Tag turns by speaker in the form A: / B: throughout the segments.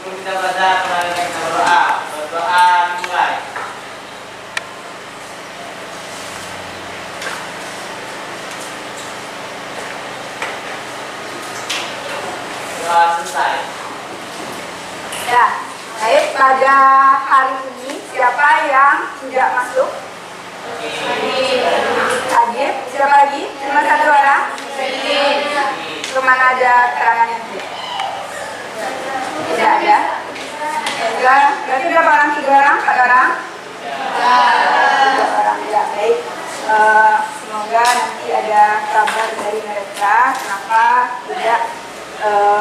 A: Sebelum kita belajar, mari kita berdoa. Berdoa dimulai. Doa selesai.
B: Ya, baik, pada hari ini siapa yang tidak masuk? Adib, siapa lagi? Cuma satu orang? Kemana ada keterangannya? Tidak ada. Berarti berapa orang? 3 orang? 4 orang? 3 orang, ya baik. Semoga nanti ada kabar dari mereka kenapa tidak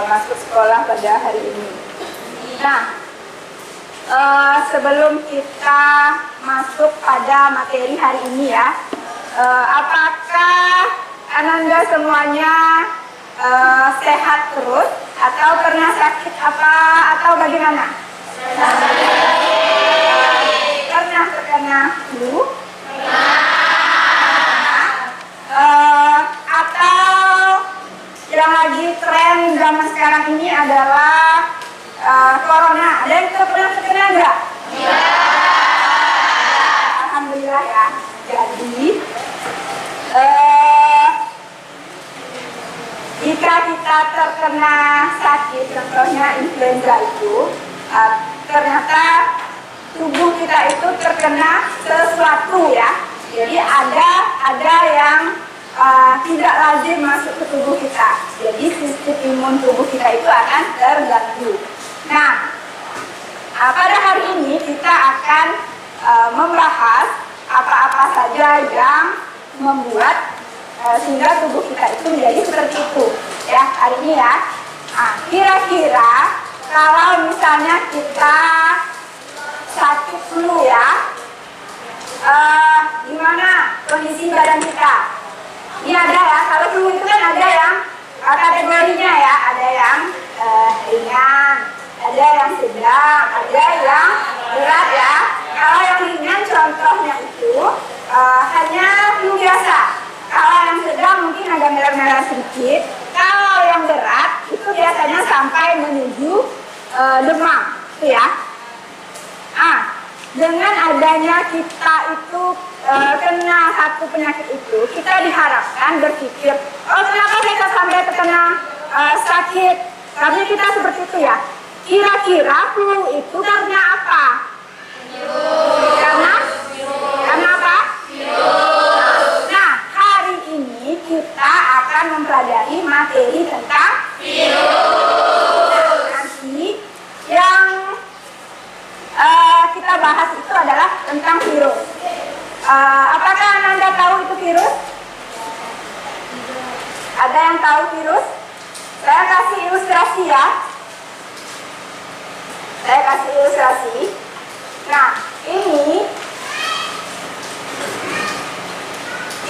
B: masuk sekolah pada hari ini. Nah, sebelum kita masuk pada materi hari ini ya, apakah Ananda semuanya sehat terus atau pernah sakit apa atau bagaimana? Pernah terkena flu? Atau yang lagi tren zaman sekarang ini adalah corona. Ada yang pernah terkena enggak? Iya. Alhamdulillah ya. Jadi jika kita terkena sakit, contohnya influenza itu, ternyata tubuh kita itu terkena sesuatu ya. Jadi ada yang tidak lazim masuk ke tubuh kita. Jadi sistem imun tubuh kita itu akan terganggu. Nah, pada hari ini kita akan membahas apa-apa saja yang membuat sehingga tubuh kita itu menjadi seperti itu. Ya, hari ini ya. Kira-kira kalau misalnya kita sakit flu ya, gimana kondisi badan kita? Ini ada ya, kalau flu itu kan ada yang kategorinya ya, ada yang ringan, ada yang sedang, ada yang berat ya. Kalau yang ringan contohnya itu hanya flu biasa. Kalau yang sedang mungkin agak merah-merah sedikit. Kalau yang berat itu biasanya sampai menuju demam, itu ya. Dengan adanya kita itu kena satu penyakit itu, kita diharapkan berpikir, oh kenapa kita sampai terkena sakit? Karena kita seperti itu ya. Kira-kira flu itu karena apa? Karena apa? Nah, hari ini kita akan mempelajari materi tentang virus. Nanti yang kita bahas itu adalah tentang virus. Apakah Anda tahu itu virus? Ada yang tahu virus? Saya kasih ilustrasi ya. Saya kasih ilustrasi. Nah,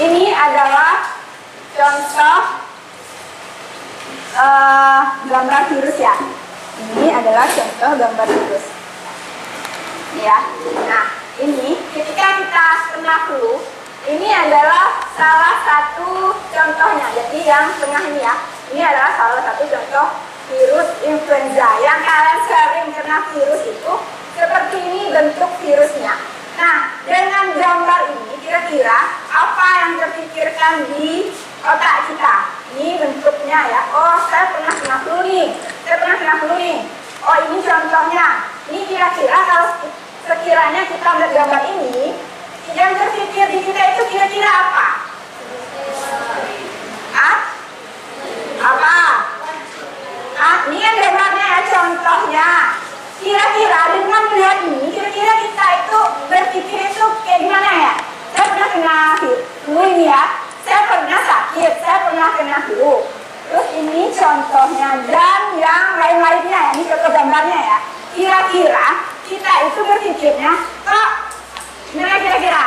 B: ini adalah contoh gambar virus ya. Ini adalah contoh gambar virus. Ya. Nah, ini ketika kita kena flu, ini adalah salah satu contohnya. Jadi yang tengah ini ya, ini adalah salah satu contoh virus influenza. Yang kalian sering kena virus itu seperti ini bentuk virusnya. Nah, dengan gambar ini kira-kira apa yang terpikirkan di otak kita? Ini bentuknya ya. Oh, saya pernah kena flu nih. Saya pernah kena flu nih. Oh, ini contohnya. Ini kira-kira kalau sekiranya kita melihat gambar ini, yang terpikir di kita itu kira-kira apa? Apa? Ini kan gambarnya ya, contohnya. Kira-kira dengan melihat ini, kira-kira kita itu berpikir itu kayak gimana ya? Saya pernah kena flu ini ya. Saya pernah sakit, saya pernah kena flu. Terus ini contohnya dan yang lain-lainnya ya. Ini contoh gambarnya ya. Kira-kira kita itu berpikirnya kok gimana kira-kira?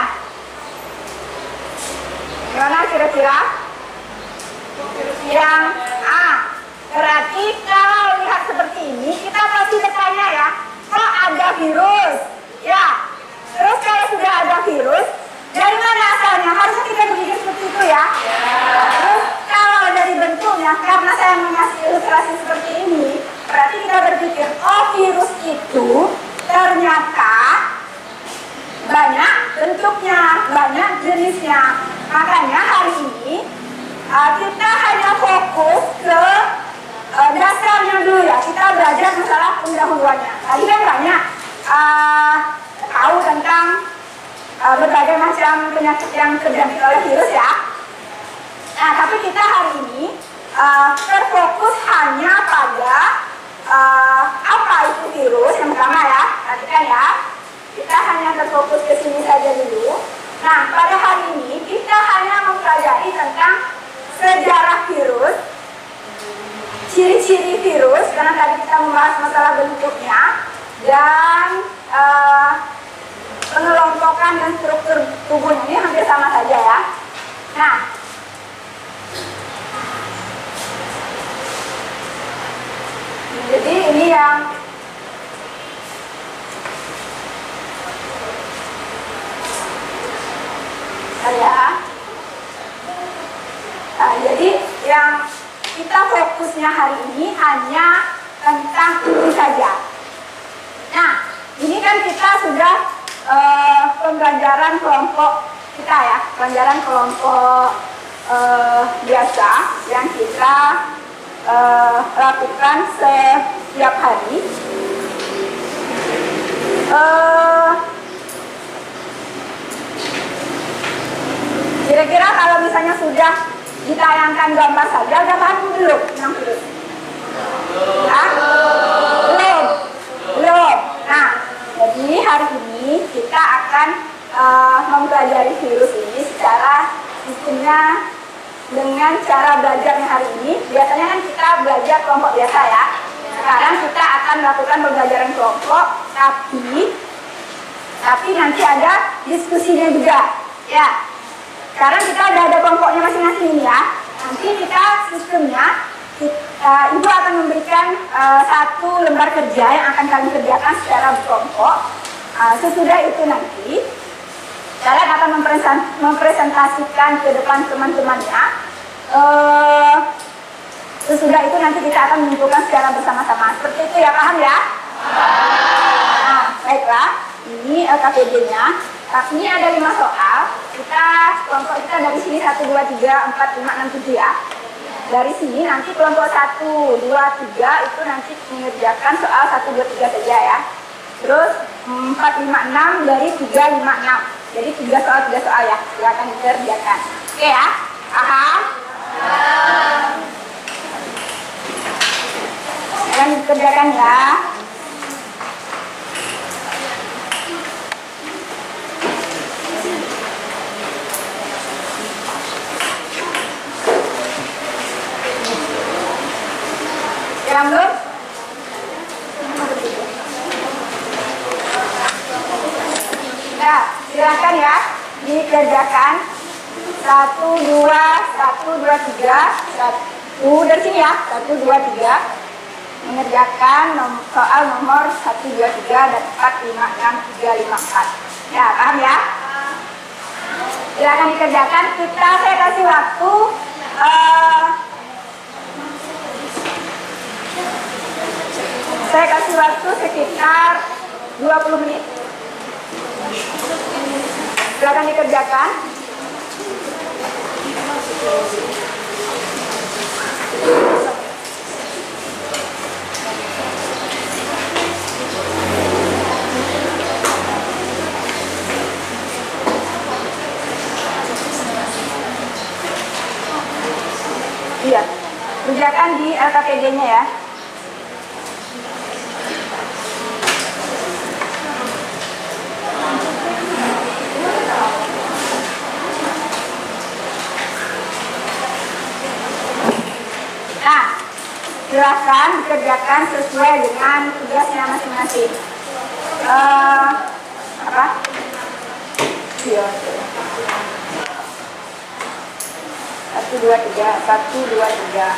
B: Gimana kira-kira? Yang berarti kalau lihat seperti ini kita pasti bertanya ya, kok ada virus? Ya. Terus kalau sudah ada virus, dari mana asalnya? Harusnya kita berpikir seperti itu ya. Terus kalau dari bentuknya, karena saya mengasih ilustrasi seperti ini, berarti kita berpikir, oh virus kemampuannya. Tadi kan banyak tahu tentang berbagai macam penyakit yang terjangkit oleh virus ya. Nah, tapi kita hari ini terfokus hanya pada apa itu virus yang pertama ya. Perhatikan ya, kita hanya terfokus ke sini saja dulu. Nah, pada hari ini kita hanya mempelajari tentang sejarah virus, ciri-ciri virus, karena tadi kita membahas masalah bentuknya, dan pengelompokan dan struktur tubuhnya ini hampir sama saja ya. Nah, jadi ini yang jadi yang kita fokusnya hari ini hanya tentang ini saja. Nah, ini kan kita sudah pembelajaran kelompok kita ya, pembelajaran kelompok biasa yang kita lakukan setiap hari. Kira-kira kalau misalnya sudah ditayangkan gambar saja, udah paham belum tentang virus? Belum. Nah, jadi hari ini kita akan mempelajari virus ini secara sistemnya dengan cara belajarnya hari ini. Biasanya kan kita belajar kelompok biasa ya. Sekarang kita akan melakukan pembelajaran kelompok, tapi nanti ada diskusinya juga ya. Sekarang kita udah ada kelompoknya masing-masing ini ya. Nanti kita sistemnya, Ibu akan memberikan satu lembar kerja yang akan kalian kerjakan secara berkelompok. Sesudah itu nanti kalian akan mempresentasikan ke depan teman-temannya. Sesudah itu nanti kita akan mengumpulkan secara bersama-sama. Seperti itu ya, paham ya? Nah, baiklah. Ini LKPD-nya. Tapi ini ada 5 soal. Kelompok kita dari sini 1, 2, 3, 4, 5, 6, 7 ya. Dari sini nanti kelompok 1, 2, 3 itu nanti mengerjakan soal 1, 2, 3 saja ya. Terus 4, 5, 6 dari 3, 5, 6. Jadi 3 soal ya. Silakan dikerjakan. Oke ya? Paham? Silakan dikerjakan ya. Yang belum? Nah, silakan ya dikerjakan 1, 2, 3, 1 dari sini ya, 1, 2, 3 mengerjakan soal nomor 1, 2, 3 dan 4, 5, 6, 3, 5, 4. Ya, paham ya? Silakan dikerjakan. Saya kasih waktu sekitar 20 menit. Silakan dikerjakan. Iya, kerjakan di LKPD-nya ya. Nah, silahkan dikerjakan sesuai dengan tugasnya masing-masing. Apa? Iya. 1, 2, 3, 1, 2, 3,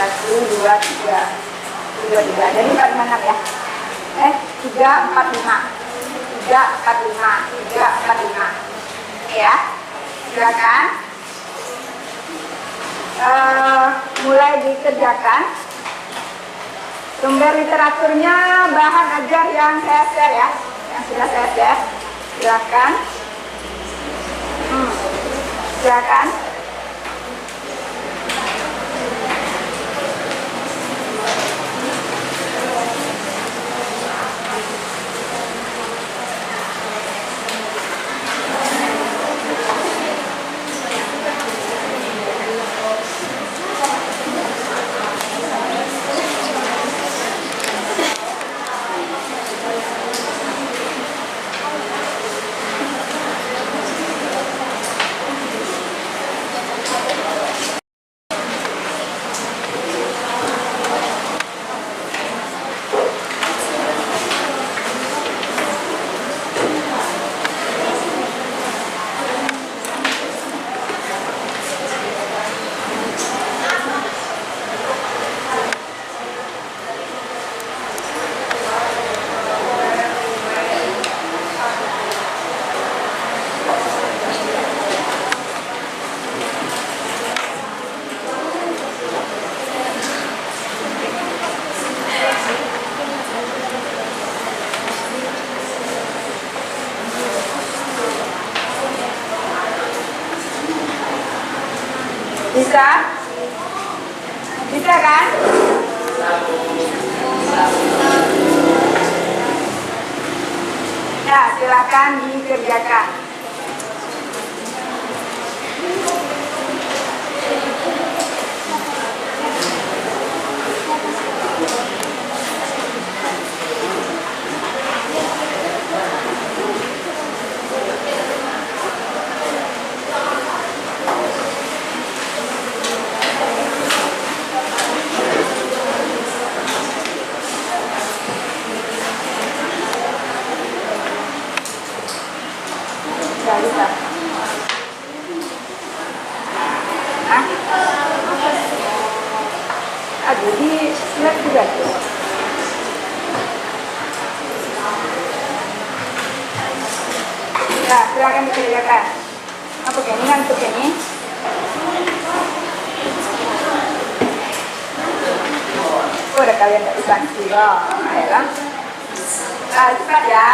B: 1, 2, 3, 1, 2, 3. Jadi 4, 5, 6 ya. 3, 4, 5, 3, 4, 5, 3, 4, 5. Ya, silakan. Mulai dikerjakan. Sumber literaturnya bahan ajar yang saya share ya, yang sudah saya share. Silakan. Silakan. Bisa? Bisa kan? Ya, silakan dikerjakan. Nggak bisa. Hah? Aduh, di lab juga tuh. Ya, silakan dikerjakan. Apa ini ngantuk ini? Oh, udah kalian nggak bisa sih. Oh, ayolah. Cepat ya.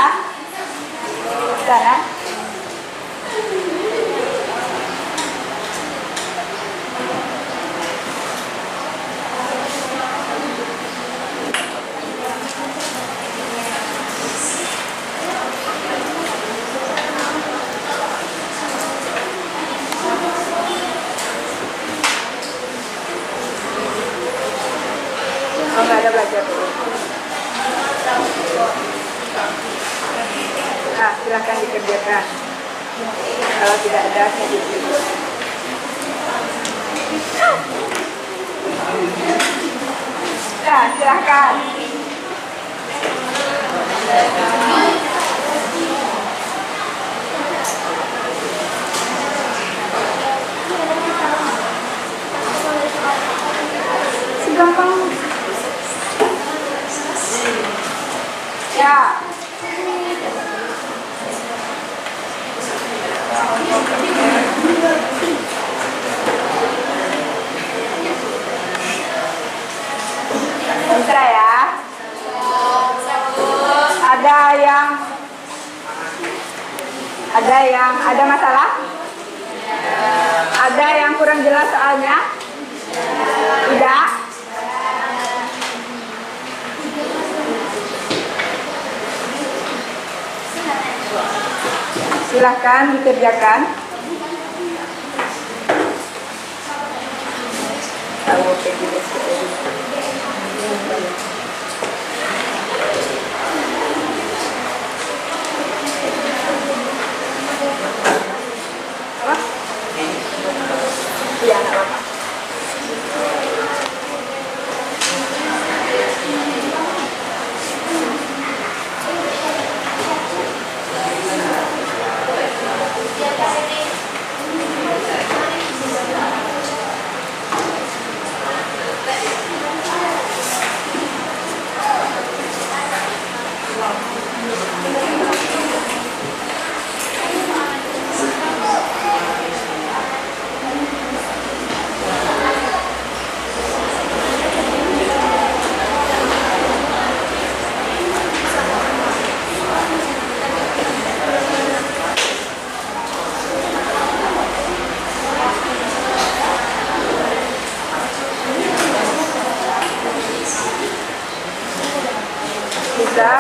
B: Sana. Oh, nggak ada belajar dulu. Nah, silahkan dikerjakan. Kalau tidak ada, saya ditutup. Nah, silahkan. Segampang. Ya. Bisa ya? Ada masalah? Ada yang kurang jelas soalnya? Tidak? Silahkan dikerjakan. Iya, nggak apa-apa. Bisa.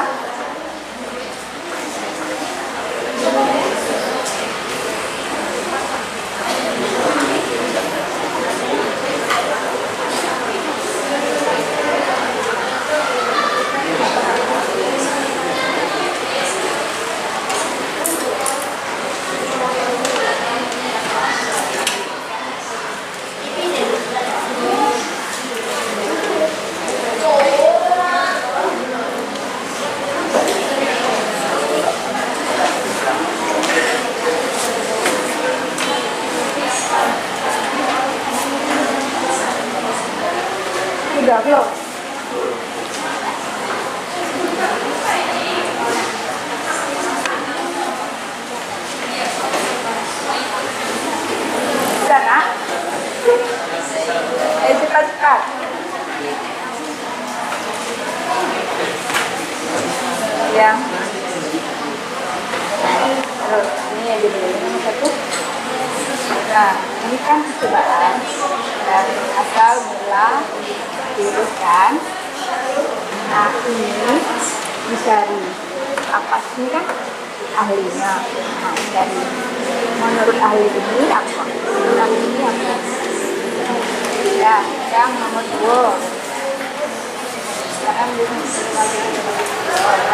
B: Sudah belum? Sudah, Nak? Cepat-cepat. Ya. Terus, ini yang dibeli nomor 1. Nah, ini kan percobaan. dari asal mula virus kan. Nah ini dicari apa sih kan ahlinya. Nah dari menurut ahli ini apa? Ahli ini apa? Ya, yang nomor 2. Sekarang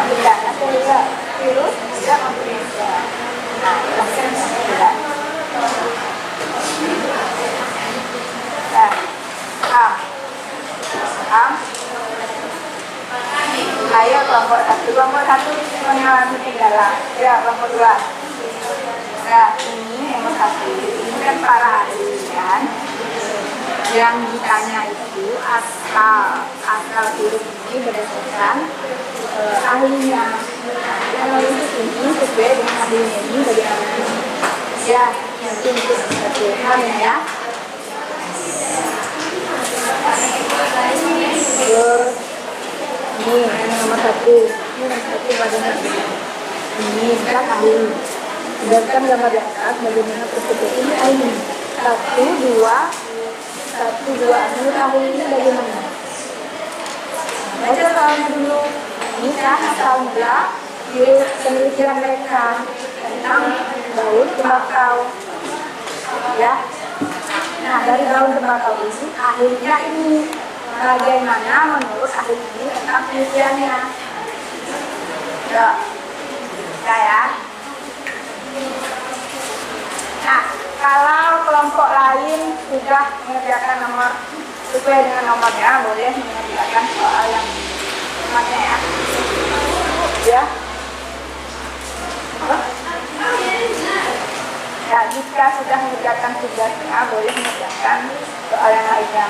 B: tidak ada juga virus tidak influenza. Nah, jelaskan tidak. Ayo kelompok 1 mengalami kendala. Ya, kelompok 2. Nah, ini nomor 1. Ini kan para ahli kan. Yang ditanya itu asal virus ini berdasarkan ahlinya. Kalau ini sesuai dengan ahlinya ini bagaimana? Ya, mungkin itu satu hal ya. Ini yang nomor 1. Ini nomor 1 bagaimana? Ini kan ahli. Sedangkan gambar di atas bagaimana prosedur ini ahli. 1, 2 menurut ahli ini bagaimana? Baca soalnya dulu. Ini kan asal mula penelitian mereka tentang daun tembakau. Ya. Nah dari daun tembakau ini ahlinya ini bagaimana menurut ahli ini tentang penelitiannya? Ya. Ya. Nah, kalau kelompok lain sudah mengerjakan nomor sesuai dengan nomornya, boleh mengerjakan soal yang nomornya ya. Ya. Ya, jika sudah mengerjakan tugasnya, boleh mengerjakan soal yang lainnya.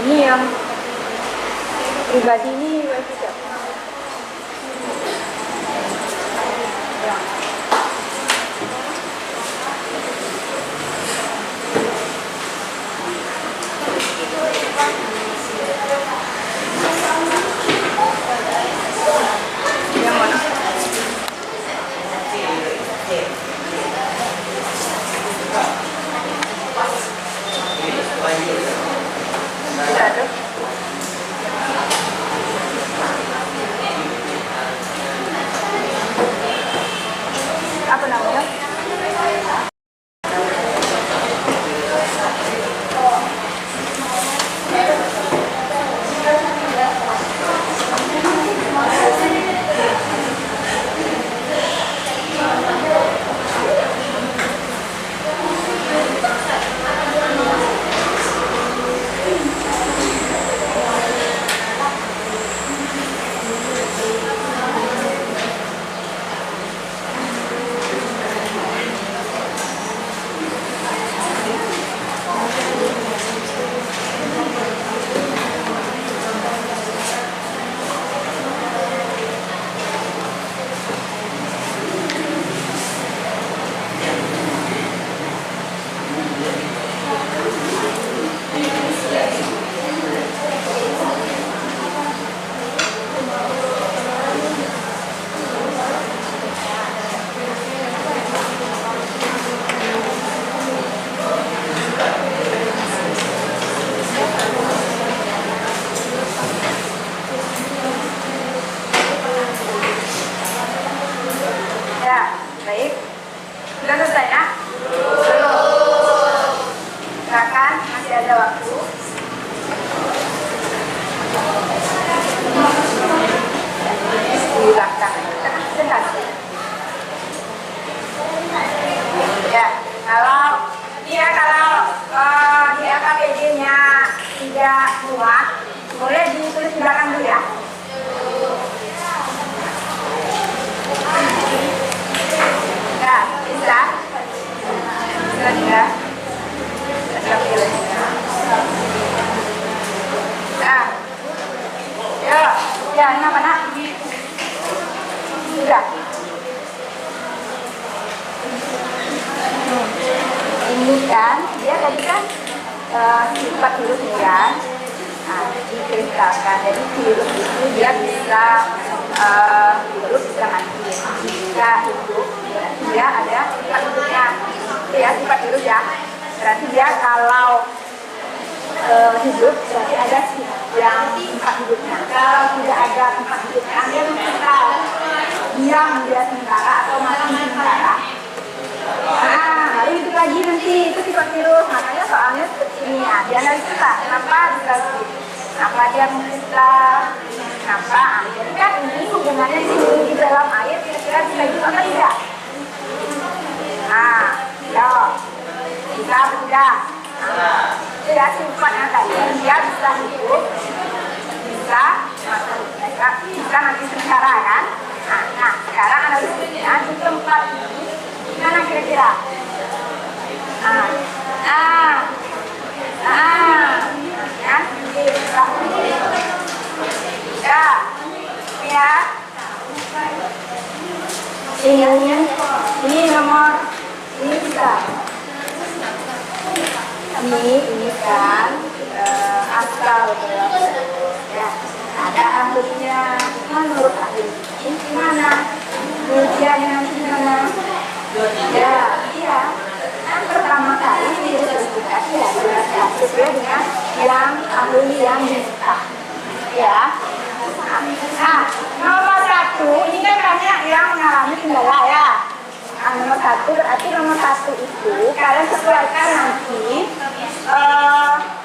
B: Ini yang pribadi ini wajib siapa? Ya. Yang mana? Tidak ada. sifat virus ini kan. Nah, dikristalkan. Jadi virus itu dia bisa virus bisa mati, bisa hidup. Berarti dia ada sifat hidupnya. Itu ya sifat virus ya. Berarti dia kalau hidup berarti ada yang tempat hidupnya. Kalau tidak ada tempat hidupnya, dia kristal. Diam dia sementara atau mati sementara. Nah, baru hidup lagi nanti itu sifat virus. Makanya soalnya seperti ini ya. Dia analisa kenapa bisa begitu. Kenapa dia mengkristal? Kenapa? Jadi kan ini hubungannya di dalam air kira-kira bisa hidup atau tidak? Nah, ya, bisa atau tidak? Itu ya sifatnya tadi. Dia bisa hidup, bisa nanti sementara kan? Nah, sekarang analisisnya di tempat ini mana kira-kira? Ya, ini nomor ini bisa. Ini kan asal ya ada ahlinya. Menurut ahli ini mana? Ujiannya gimana? Ya, iya. Yang pertama kali diidentifikasi adalah sesuai dengan yang ahli yang diminta. Ya. Nah, nomor 1 ini kan banyak yang mengalami kendala ya. Nomor 1 berarti nomor 1 itu kalian sesuaikan nanti.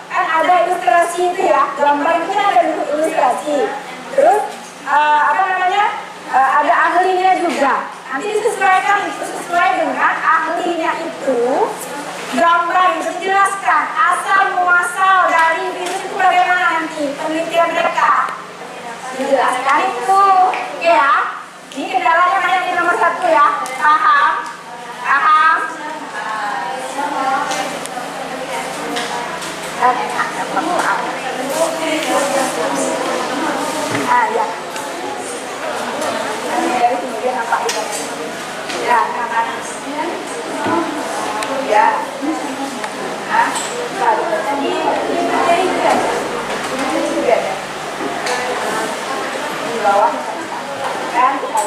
B: Kan ada ilustrasi itu ya, gambar itu kan ada ilustrasi. Terus ada ahlinya juga. Nanti disesuaikan sesuai dengan ahlinya itu. Gambar itu jelaskan asal muasal dari virus itu bagaimana nanti penelitian mereka. Dijelaskan itu, oke ya. Ini kendalanya banyak di nomor 1 ya. Paham? Paham? Ya. Dari sini dia nampak itu. Ya, nampak. Ya. Ini juga ada. Di bawah kan kita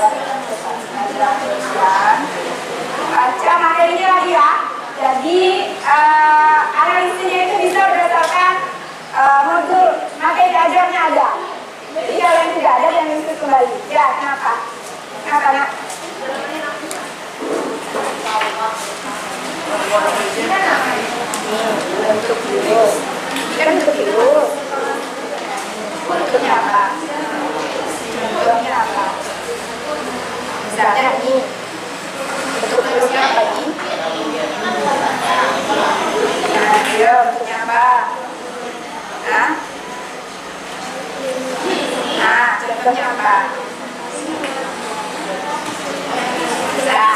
B: baca materinya lagi ya. Jadi analisisnya itu bisa berdasarkan modul materi ajarnya ada. Jadi kalau yang tidak ada yang ikut kembali. Ya, kenapa? Kenapa nak? Bentuk virus. Ini kan bentuk virus. Bentuknya apa? Bentuknya apa? Misalnya ini bentuk virusnya apa ini? Nah, dia bentuknya apa? Contohnya apa? Bisa.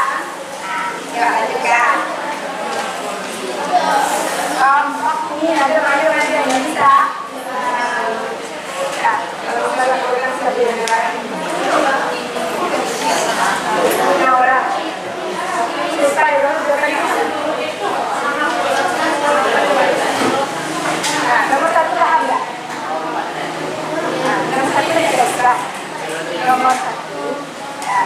B: Coba lanjutkan. Kelompok ini ada yang bisa. Ya, kalau kita lakukan seperti ini. Nah, orang susah ya, nomor 1 paham nggak? Nomor 1 tidak susah. Nomor 1 ya.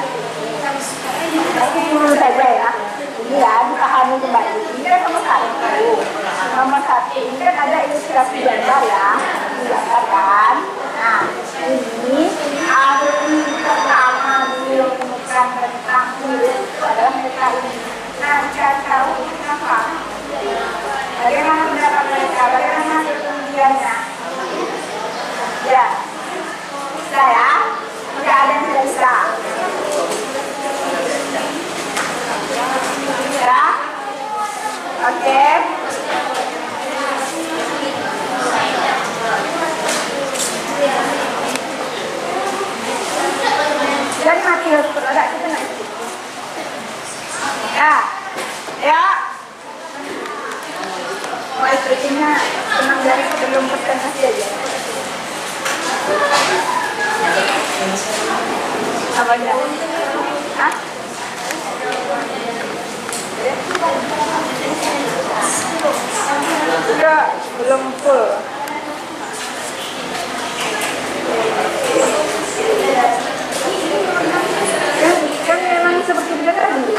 B: Nanti dulu saja ya. Ini ya, dipahami kembali. Ini kan nomor 1. Nomor 1 ini kan ada ilustrasi gambar ya. Digambarkan. Nah, ini ahli pertama menemukan tentang virus adalah mereka ini. Nah, cari tahu kenapa? Bagaimana pendapat mereka? Bagaimana penelitiannya? Ya, bisa ya? Tidak ada yang tidak bisa. Bisa? Oke. Jadi mati harus produk kita nanti. Ya. Mau istrinya tenang dari sebelum presentasi aja. Apa aja? Hah? Sudah. belum full. Kan memang seperti dia tadi.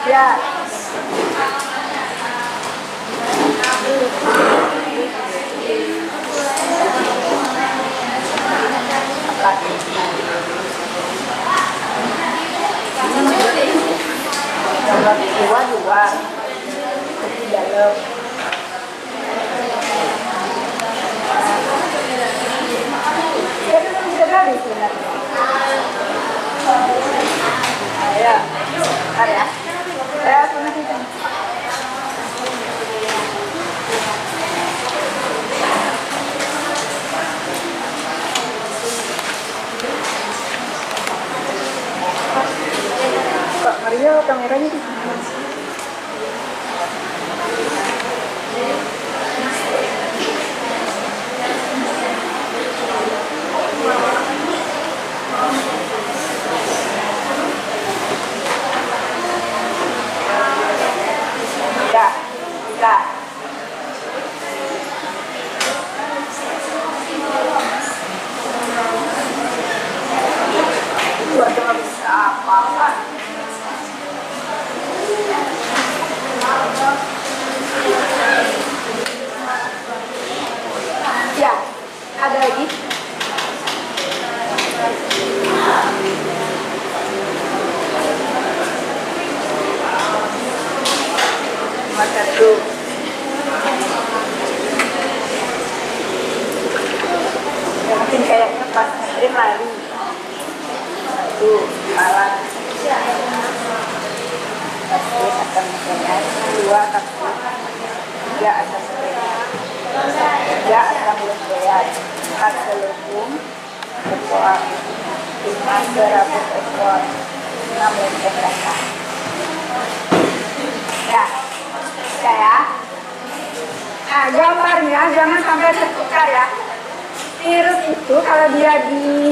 B: Ya. Gambar dua di dalam. Ya kan bisa dari sebenarnya. Ya, ya. Ya, pernah kita. Pak Maria kameranya di sini. Ya, bisa. Buat cuma bisa apa-apa. Ya, ada lagi. Nomor 1. Ya, mungkin kayaknya pas ngerim lari. 1, alat. Pasti akan mengenai 2 kaki. 3 atas sepeda. 3 akan bergoyang. 4 selubung ekor. 5 serabut ekor. 6 lempeng rasa. Ya, ya. Nah, gambarnya jangan sampai tertukar ya. Virus itu kalau dia di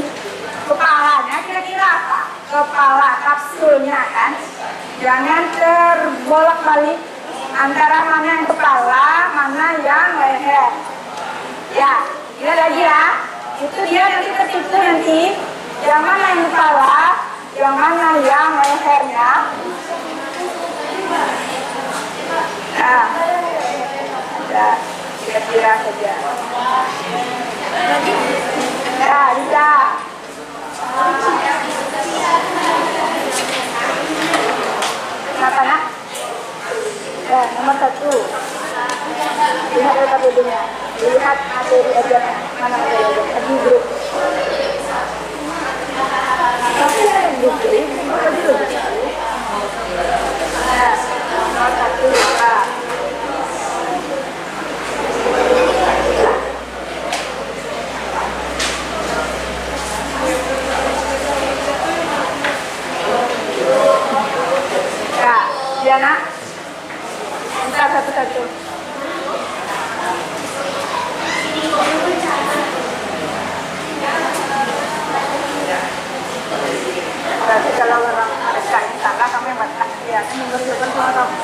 B: kepalanya kira-kira apa? Kepala kapsulnya kan. Jangan terbolak-balik antara mana yang kepala, mana yang leher. Ya, lihat lagi ya. Itu dia nanti tertutup nanti. Yang mana yang kepala, yang mana yang lehernya. Nah, ada kira-kira saja. Ya, bisa. Kenapa nak? Ya, nomor 1. Lihat LKPD-nya. Lihat materi ajarnya. Mana materi ajarnya? Di grup. Tapi yang di grup, tadi lo di grup. Nah, nomor 1. Pak. Ya, nak. Bentar, satu-satu. Berarti kalau orang mereka yang salah, kamu yang bantah. Ya, kamu mengerjakan sama kamu.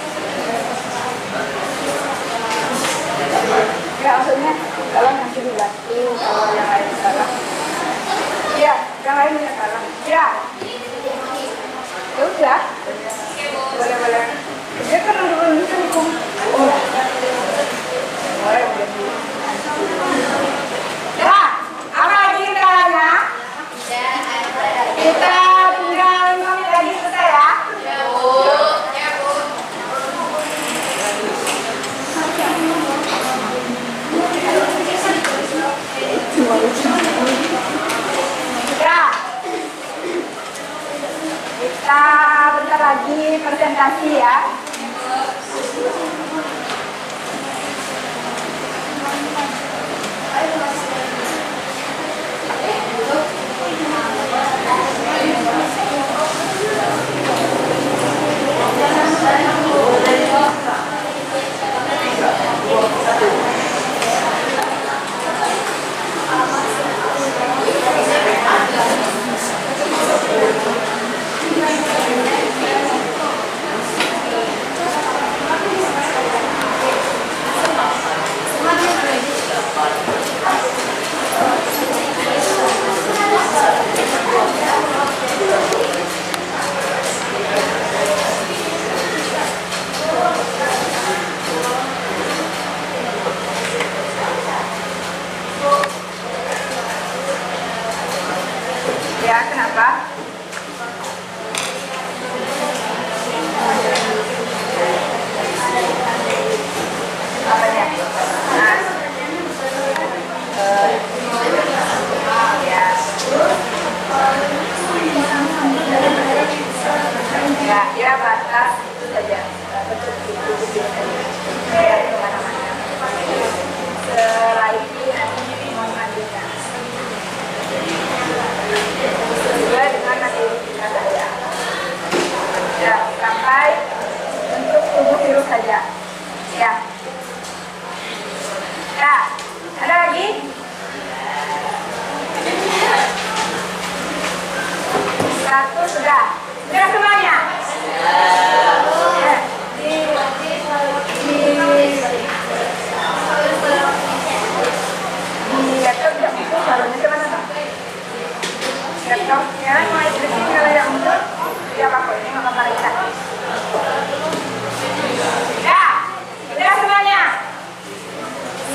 B: Ya, maksudnya, kalau nanti dibantu, kalau yang lain salah. Ya, yang lain yang salah. Ya. Ya udah. Boleh-boleh. Dia kan udah bisa hukum. Boleh, boleh. Ya, apa lagi kendalanya? Kita tinggal 5 menit lagi selesai ya. Ya, Bu. Ya, Bu. Ya. Kita bentar lagi presentasi ya. Sudah. Sudah semuanya? Di laptop tidak muncul, salonnya kemana Pak? Laptopnya mulai berhenti kalau yang muncul. Ya apa kok, ini nggak apa-apa Rita. Ya, sudah semuanya?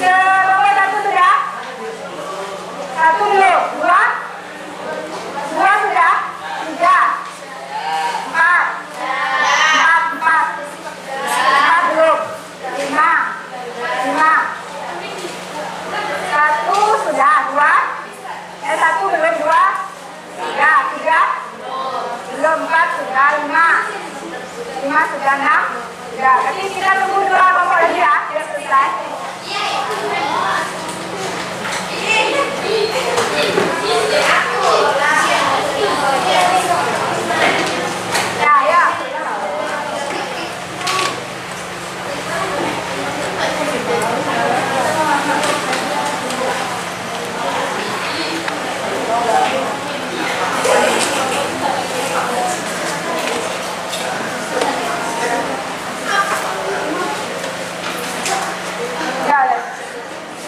B: Selama satu sudah? Satu belum? Dua? Dua sudah? Tiga? Empat? Empat belum? Lima? Satu sudah? Dua? Satu belum? Dua? Tiga? Belum? Empat sudah? Lima sudah? Enam? Sudah. Tapi kita tunggu dua kelompok lagi ya, sudah selesai. Ya.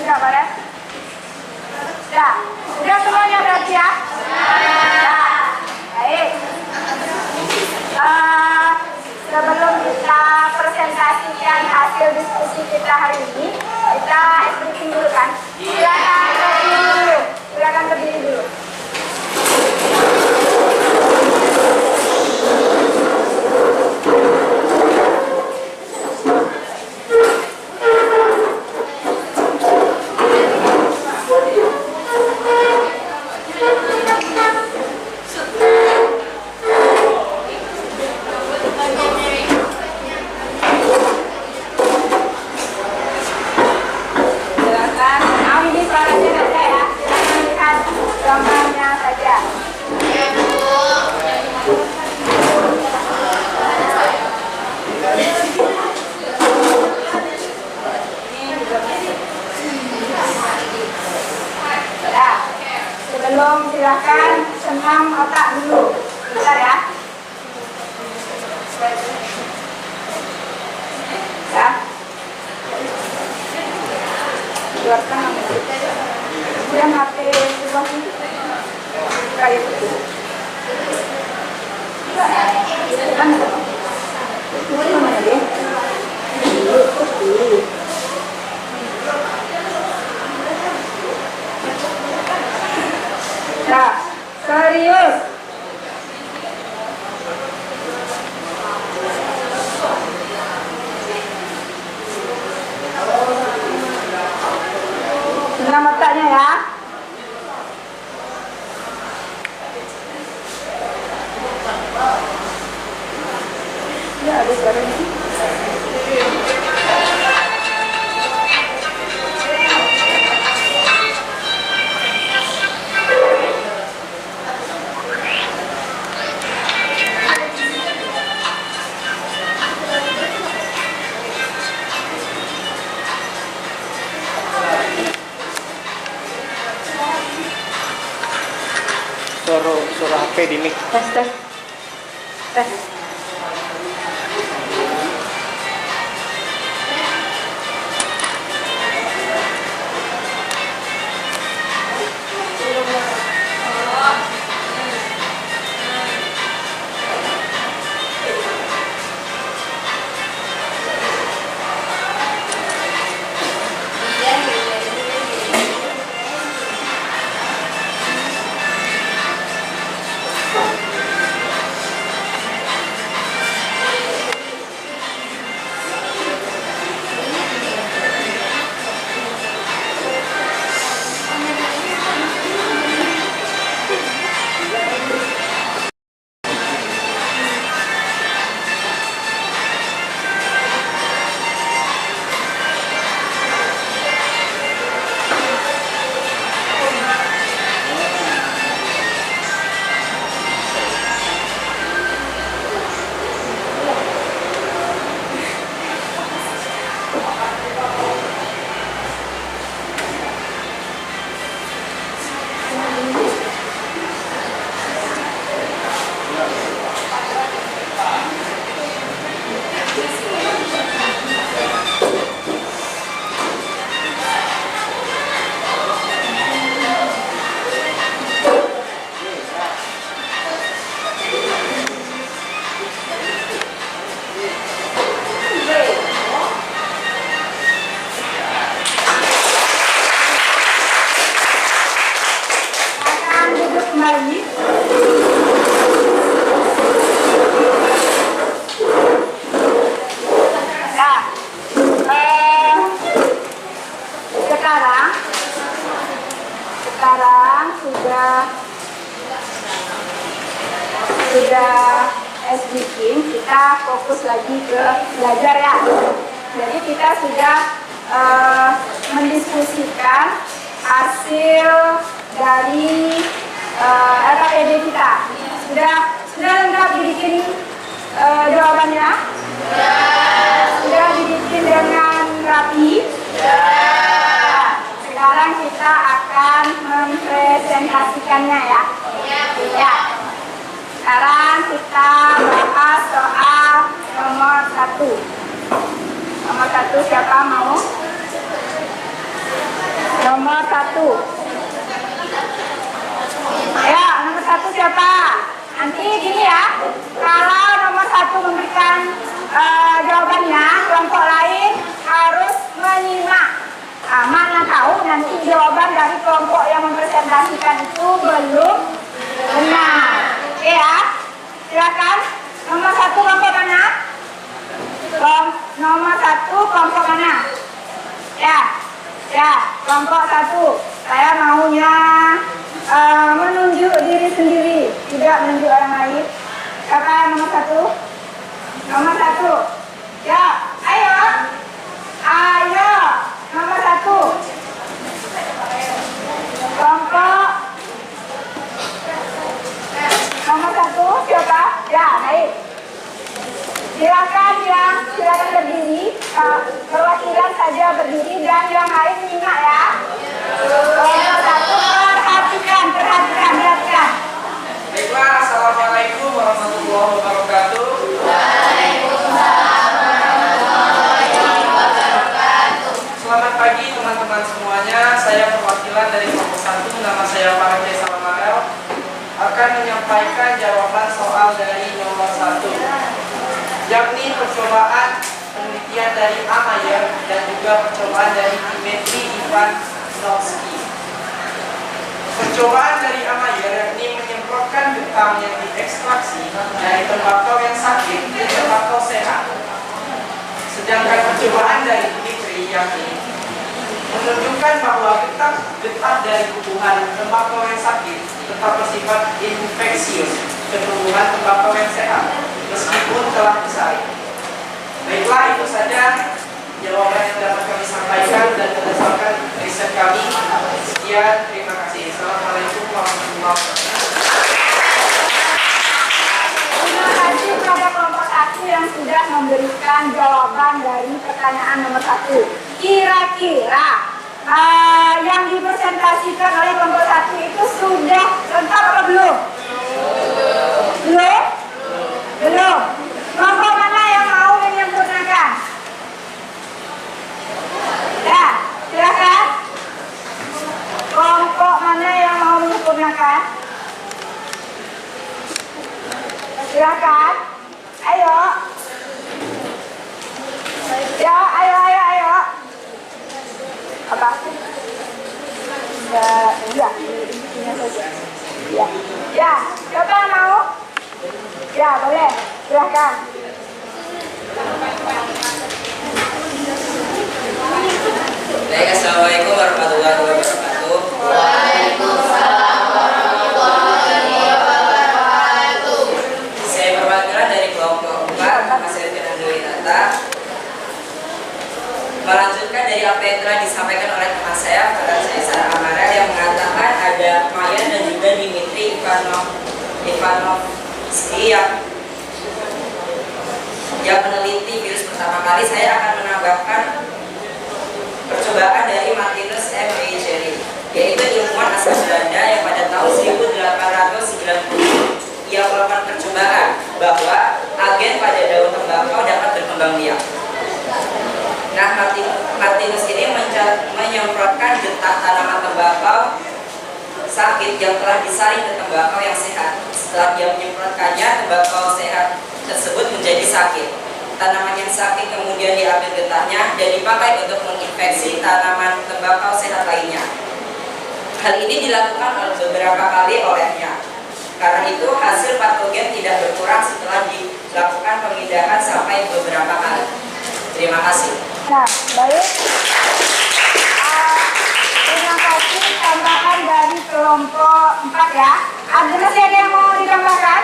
B: Sudah boleh? Sudah semuanya berarti ya? Baik. Sebelum kita presentasikan hasil diskusi kita hari ini, kita briefing dulu kan? Silakan berdiri dulu. Sebelum silahkan senam otak dulu, bentar ya. Keluarkan kemudian HP sebelah sini kayak itu. Mana dia? Nah, serius. Senam otaknya ya. Ya, ada suara ini.
C: Suara HP di mic.
B: Tes. sudah bikin, kita fokus lagi ke belajar ya. Jadi kita sudah mendiskusikan hasil dari LKPD kita. Sudah lengkap dibikin jawabannya? Sudah dibikin dengan rapi? Sekarang kita akan mempresentasikannya ya. Ya. Sekarang kita bahas soal nomor 1. Nomor 1 siapa mau? Nomor 1. Ya, nomor 1 siapa? Nanti gini ya, kalau nomor 1 memberikan jawabannya, kelompok lain harus menyimak. Mana tahu nanti jawaban dari kelompok yang mempresentasikan itu belum benar. Oke ya, silakan. Nomor 1 kelompok mana? Nomor 1 kelompok mana? Ya, kelompok 1. Saya maunya menunjuk diri sendiri, tidak menunjuk orang lain. Siapa yang nomor 1? Nomor 1. Ya, ayo. Nomor 1. Kelompok nomor 1 siapa? Ya, baik. Silakan berdiri. Perwakilan saja berdiri dan yang lain nyimak ya. Kelompok 1 perhatikan.
A: Baiklah, assalamualaikum warahmatullahi wabarakatuh. Selamat pagi teman-teman semuanya. Saya perwakilan dari kelompok 1, nama saya Farhan Salamarel, akan menyampaikan jawaban soal dari nomor 1, yakni percobaan penelitian dari Amayer dan juga percobaan dari Dimitri Ivanovsky. Percobaan dari Amayer yakni menyemprotkan getah yang diekstraksi dari tembakau yang sakit ke tembakau sehat. Sedangkan percobaan dari Dimitri yakni menunjukkan bahwa getah dari tubuhan tembakau yang sakit tetap bersifat infeksius ke tubuhan tembakau yang sehat meskipun telah disaring. Baiklah, itu saja jawaban yang dapat kami sampaikan dan berdasarkan riset kami. Sekian, terima kasih. Assalamualaikum warahmatullahi wabarakatuh.
B: Terima kasih kepada kelompok 1 yang sudah memberikan jawaban dari pertanyaan nomor 1. Kira-kira yang dipresentasikan oleh kelompok 1 itu sudah lengkap atau belum? Belum. Kelompok mana yang mau menyempurnakan? Ya, silakan. Kelompok mana yang mau menyempurnakan? Silakan. Ayo. Ya, ayo. Apa? Enggak. Ini saja. Ya. Siapa yang mau? Ya, boleh. Silakan.
D: Baik, assalamualaikum warahmatullahi wabarakatuh.
E: Waalaikumsalam warahmatullahi wabarakatuh.
D: Saya perwakilan dari kelompok 4, Mas Erwin Andowinata, melanjutkan dari apa yang telah disampaikan oleh teman saya, Farhan Salamarel, yang mengatakan ada Mayan dan juga Dimitri Ivanovsky yang meneliti virus pertama kali. Saya akan menambahkan percobaan dari Martinus M. Eicheri, yaitu ilmuwan asal Belanda yang pada tahun 1890 ia melakukan percobaan bahwa agen pada daun tembakau dapat berkembang biak. Nah, Martinus ini menyemprotkan getah tanaman tembakau sakit yang telah disaring ke tembakau yang sehat. Setelah dia menyemprotkannya, tembakau sehat tersebut menjadi sakit. Tanaman yang sakit kemudian diambil getahnya dan dipakai untuk menginfeksi tanaman tembakau sehat lainnya. Hal ini dilakukan beberapa kali olehnya. Karena itu hasil patogen tidak berkurang setelah dilakukan pemindahan sampai beberapa kali. Terima kasih.
B: Nah, baik. Terima kasih tambahan dari kelompok 4 ya. Masih ada yang mau ditambahkan?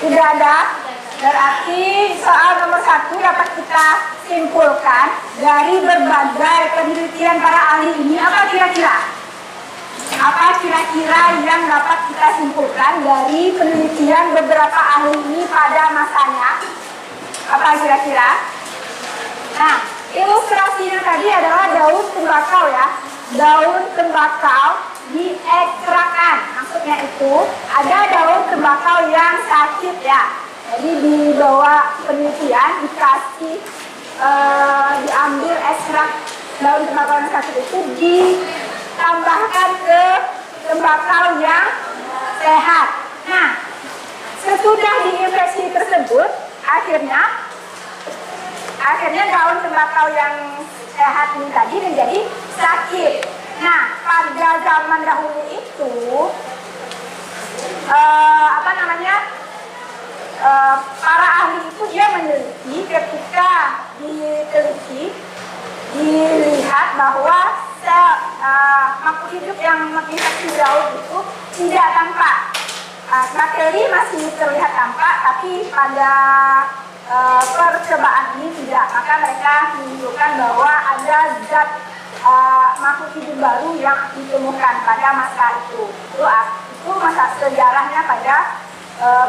B: Tidak ada. Berarti soal nomor 1 dapat kita simpulkan dari berbagai penelitian para ahli ini. Apa kira-kira? Apa kira-kira yang dapat kita simpulkan dari penelitian beberapa ahli ini pada masanya? Apa kira-kira? Nah, ilustrasinya tadi adalah daun tembakau ya. Daun tembakau diekstrakan. Maksudnya itu ada daun tembakau yang sakit ya. Jadi di bawah penelitian dikasih diambil ekstrak daun tembakau yang sakit itu ditambahkan ke tembakau yang sehat. Nah, sesudah diinfeksi tersebut, akhirnya daun tembakau yang sehat ini tadi menjadi sakit. Nah, pada zaman dahulu itu para ahli itu dia meneliti, ketika dilihat bahwa sel makhluk hidup yang menginfeksi daun itu tidak tampak. Bakteri masih terlihat tampak, tapi pada percobaan ini tidak. Maka mereka menunjukkan bahwa ada zat makhluk hidup baru yang ditemukan pada masa itu. Itu masa sejarahnya pada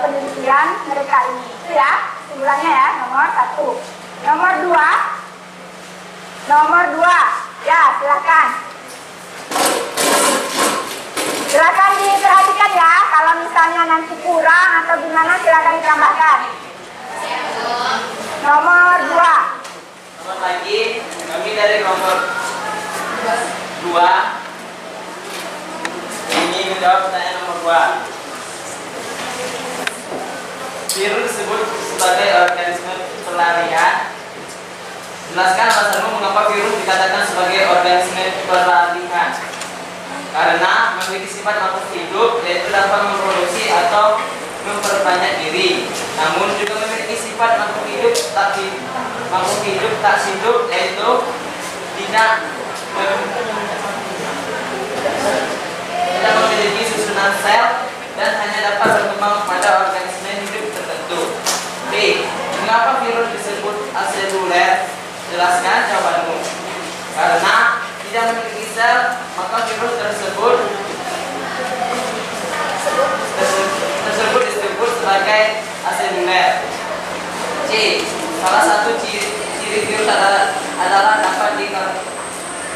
B: penelitian mereka ini. Itu ya kesimpulannya ya, nomor 1. Nomor 2 ya, silakan diperhatikan ya. Kalau misalnya nanti kurang atau gimana silakan ditambahkan. Nomor 2.
D: Selamat pagi, kami dari kelompok 2 ini menjawab pertanyaan nomor 2. Virus disebut sebagai organisme pelarian. Jelaskan alasanmu mengapa virus dikatakan sebagai organisme pelarian. Karena memiliki sifat makhluk hidup, yaitu dapat memproduksi atau memperbanyak diri. Namun juga memiliki sifat makhluk hidup tak hidup, yaitu tidak memiliki susunan sel dan hanya dapat berkembang pada organisme hidup tertentu. B. Mengapa virus disebut aseluler? Jelaskan jawabanmu. Karena tidak memiliki sel, maka virus tersebut disebut sebagai aseluler. C. Salah satu ciri virus adalah dapat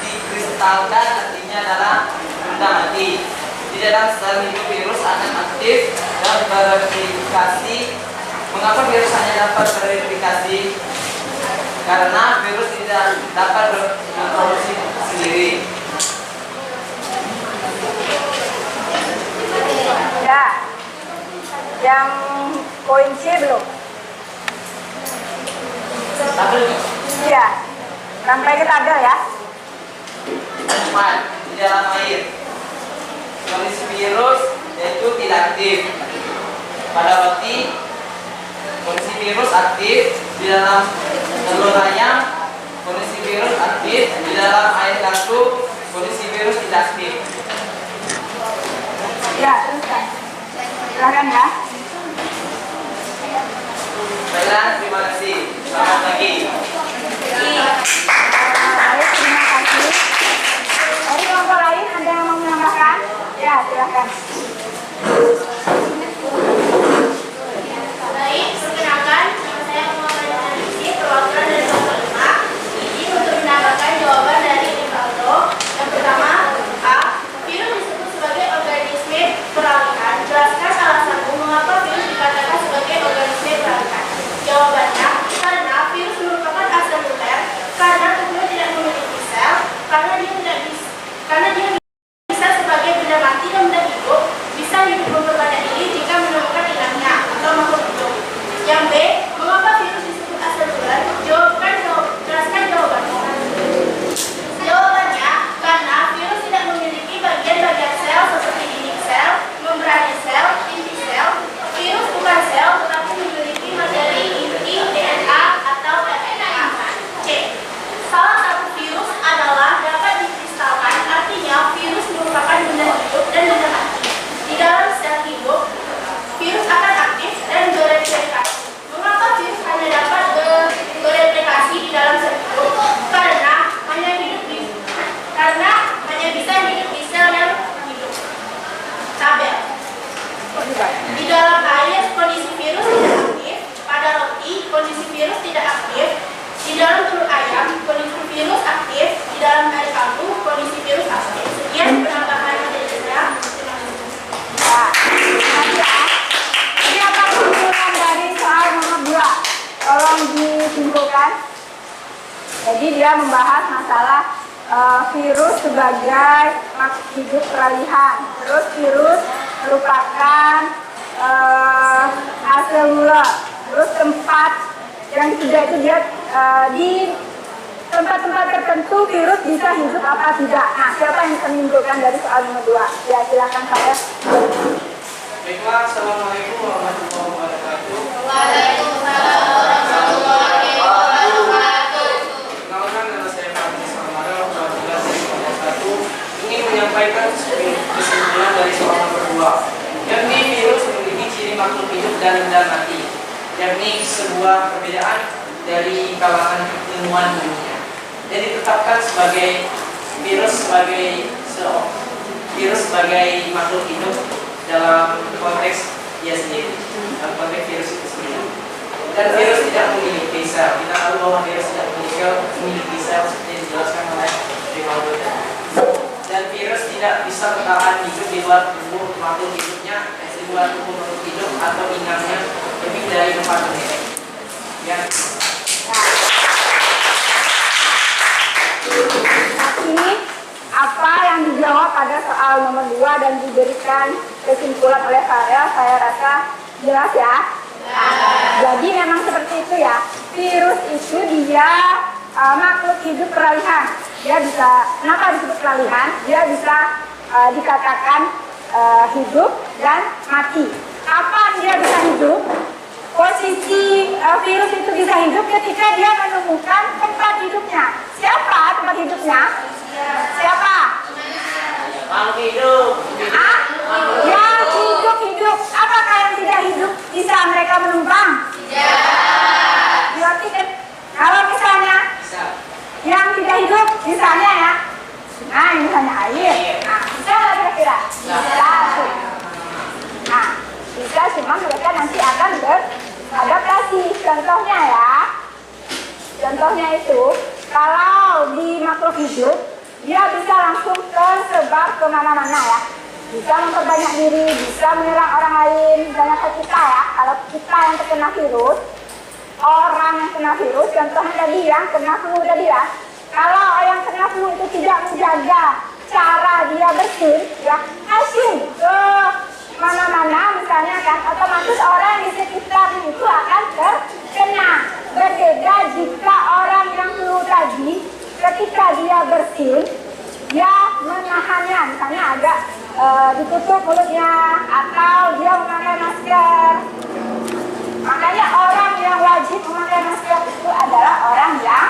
D: dikristalkan, artinya adalah benda mati. Di dalam sel hidup virus akan aktif dan bereplikasi. Mengapa virus hanya dapat bereplikasi? Karena virus tidak dapat memproduksi sendiri.
B: Ya, yang poin C belum? Iya, sampai ke tabel ya.
D: 4. Di dalam air, kondisi virus yaitu tidak aktif. Pada roti, kondisi virus aktif. Di dalam telur ayam, kondisi virus aktif. Di dalam air kaldu, kondisi virus tidak aktif.
B: Ya, teruskan. Silakan ya.
D: Baiklah, terima kasih. Selamat pagi.
B: Baik, terima kasih. Dari kelompok lain ada yang mau menambahkan? Ya, silakan.
E: Baik, perkenalkan, saya Muhammad Anisi, perwakilan dari kelompok 5. Ini untuk menambahkan jawaban dari Rivaldo. Yang pertama, A. Virus disebut sebagai organisme peralihan. Jelaskan alasanmu mengapa virus dikatakan sebagai organisme peralihan. Jawabannya, karena virus merupakan aseluler, karena tubuhnya tidak memiliki sel, karena dia bisa sebagai benda mati dan benda hidup,
B: yang disimpulkan. Jadi dia membahas masalah virus sebagai makhluk hidup peralihan. Terus virus merupakan aseluler. Terus tempat yang ketiga itu dia di tempat-tempat tertentu virus bisa hidup apa tidak. Nah, siapa yang bisa menyimpulkan dari soal nomor 2? Ya, silakan saya.
A: Baiklah, Assalamualaikum warahmatullahi wabarakatuh.
E: Waalaikumsalam warahmatullahi wabarakatuh.
A: Perkenalkan, nama saya Fahmi Samara, pelajar dari kelompok 1, ingin menyampaikan kesimpulan dari soal nomor 2, yakni virus memiliki ciri makhluk hidup dan benda mati, yakni sebuah perbedaan dari kalangan ilmuwan dunia, dan ditetapkan sebagai virus sebagai makhluk hidup dalam konteks dia sendiri, dalam konteks virus itu sendiri. Dan virus tidak memiliki sel. Kita tahu bahwa virus tidak memiliki sel seperti yang dijelaskan oleh Rivaldo tadi. Dan virus tidak bisa bertahan hidup di luar tubuh makhluk hidupnya, di luar tubuh makhluk hidup atau inangnya lebih dari 4 menit. Ya.
B: Ini apa yang dijawab pada soal nomor 2 dan diberikan kesimpulan oleh saya rasa jelas ya. Jadi memang seperti itu ya. Virus itu dia makhluk hidup peralihan. Dia bisa, kenapa disebut peralihan? Dia bisa dikatakan hidup dan mati. Kapan dia bisa hidup? Posisi virus itu bisa hidup ketika dia menemukan tempat hidupnya. Siapa tempat hidupnya? Siapa?
A: Makhluk hidup.
B: Yang hidup. Apakah yang tidak hidup bisa mereka menumpang? Berarti kan kalau misalnya yang tidak hidup, misalnya ya, nah ini misalnya air. Nah, bisa nggak kira-kira? Bisa. Nah, bisa, cuma mereka nanti akan beradaptasi. Contohnya ya, contohnya itu kalau di makhluk hidup dia bisa langsung tersebar kemana-mana ya, bisa memperbanyak diri, bisa menyerang orang lain. Misalnya kayak kita ya, kalau kita yang terkena virus, orang yang kena virus, contohnya tadi yang kena flu tadi ya, kalau yang kena flu itu tidak menjaga cara dia bersin, ya langsung ke mana-mana misalnya kan, otomatis orang di sekitar itu akan terkena. Berbeda jika orang yang flu tadi ketika dia bersin, dia menahannya, misalnya agak ditutup mulutnya atau dia memakai masker. Makanya orang yang wajib memakai masker itu adalah orang yang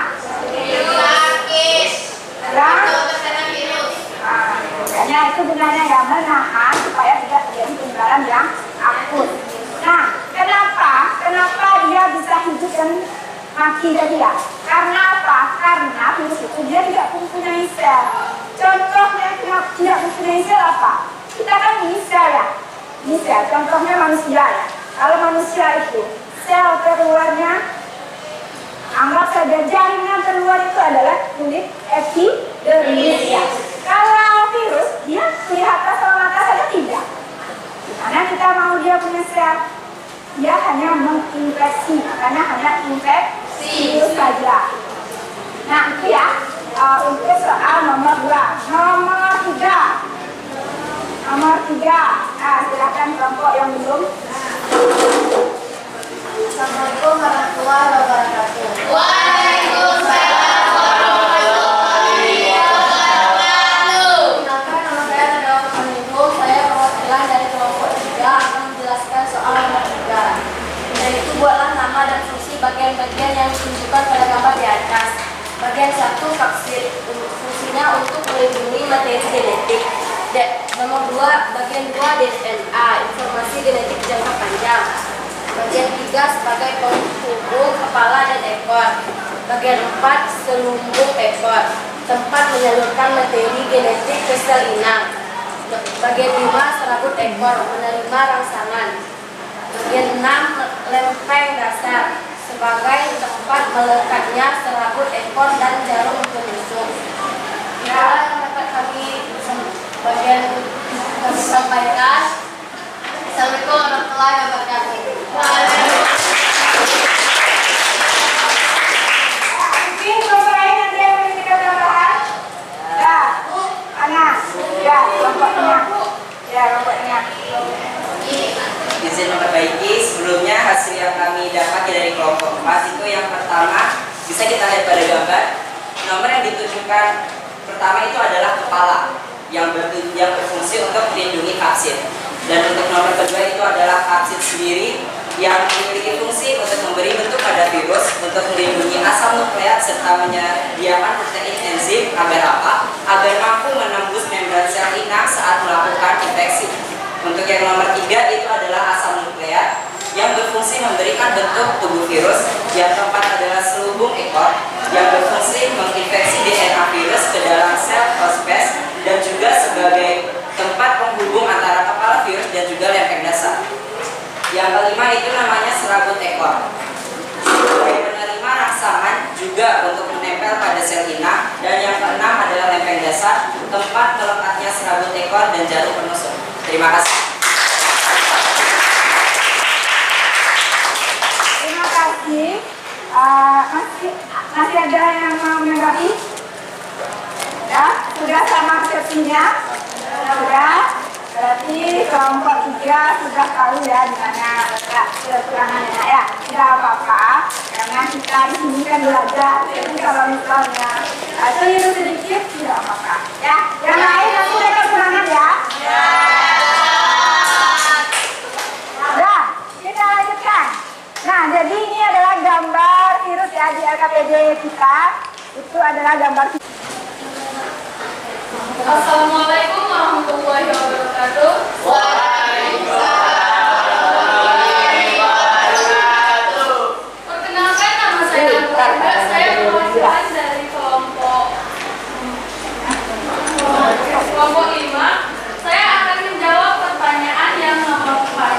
B: makanya itu gunanya ya, menahan supaya tidak terjadi penularan yang akut. Nah, kenapa dia bisa hidup dan mati tadi ya? Karena apa? Karena virus itu dia tidak mempunyai sel. Contohnya tidak mempunyai sel apa? Kita kan ini sel ya, ini sel. Contohnya manusia ya. Kalau manusia itu sel terluarnya, anggap saja jaringan terluar itu adalah kulit epidermis ya. Kalau virus dia kelihatan sama mata saja tidak. Karena kita mau dia punya sel, dia hanya menginfeksi, makanya hanya infeksi virus saja. Nah itu ya untuk soal nomor 2. Nomor 3. Nah silakan kelompok yang belum.
E: Assalamualaikum warahmatullahi wabarakatuh. Waalaikumsalam warahmatullahi wabarakatuh. Kenalkan, nama saya adalah Manibung. Saya perwakilan dari kelompok 3 akan menjelaskan soal nomor 3. Yaitu buatlah nama dan fungsi bagian-bagian yang ditunjukkan pada gambar di atas. Bagian 1 kapsid, fungsinya untuk melindungi materi genetik. Nomor 2, bagian 2 DNA, informasi genetik jangka panjang. Bagian 3 sebagai penghubung kepala dan ekor. Bagian 4 selumbung ekor, tempat menyalurkan materi genetik ke sel inang. Bagian 5 serabut ekor, menerima rangsangan. Bagian 6 lempeng dasar, sebagai tempat melekatnya serabut ekor dan jarum penusuk. Inilah yang dapat kami sampaikan. Assalamualaikum warahmatullahi wabarakatuh.
D: hasil yang kami dapat dari kelompok 4 itu yang pertama bisa kita lihat pada gambar. Nomor yang ditunjukkan pertama itu adalah kepala yang berfungsi untuk melindungi kapsid. Dan untuk nomor kedua itu adalah kapsid sendiri yang memiliki fungsi untuk memberi bentuk pada virus, untuk melindungi asam nukleat serta menyediakan protein enzim agar apa? Agar mampu menembus membran sel inang saat melakukan infeksi. Untuk yang nomor 3 itu adalah asam nukleat yang berfungsi memberikan bentuk tubuh virus. Yang keempat adalah selubung ekor yang berfungsi menginfeksi DNA virus ke dalam sel hospes dan juga sebagai tempat penghubung antara kepala virus dan juga lempeng dasar. Yang kelima itu namanya serabut ekor. Sebagai penerima rangsangan juga untuk menempel pada sel inang. Dan yang keenam adalah lempeng dasar, tempat melekatnya serabut ekor dan jarum penusuk. Terima kasih.
B: Terima kasih. Masih ada yang mau menanggapi? Ya, sudah sama persepsinya? Sudah. Berarti kelompok 3 sudah tahu ya di mana letak kekurangannya ya. Tidak apa-apa, karena kita di sini kan belajar. Jadi kalau misalnya keliru sedikit tidak apa-apa. Ya, yang lain aku ada kekurangan ya. Nah, kita lanjutkan. Nah, jadi ini adalah gambar virus ya di LKPD kita. Itu adalah gambar.
E: Assalamualaikum warahmatullahi wabarakatuh. Perkenalkan, nama saya Nurhayda. Saya perwakilan dari kelompok 5. Saya akan menjawab pertanyaan yang nomor 4.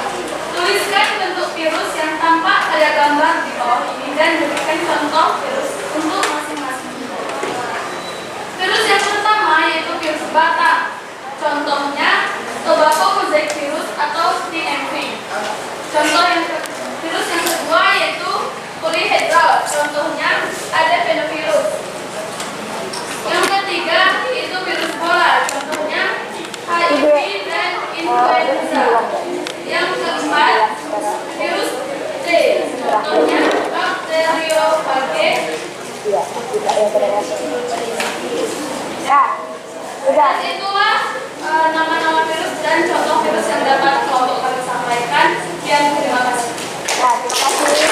E: Tuliskan bentuk virus yang tampak pada gambar di bawah ini dan berikan contoh virus untuk masing-masing. Virus yang pertama yaitu virus Batak. Contohnya tobacco mosaic virus atau TMV. Virus yang kedua yaitu polyhedral. Contohnya adenovirus. Yang ketiga yaitu virus bola. Contohnya HIV dan influenza. Yang keempat virus C. Contohnya bakteriophage.
B: Ya, sudah.
E: Dan itulah nama-nama virus dan contoh virus yang dapat kelompok kami sampaikan. Dan terima kasih.
B: Ya, terima kasih.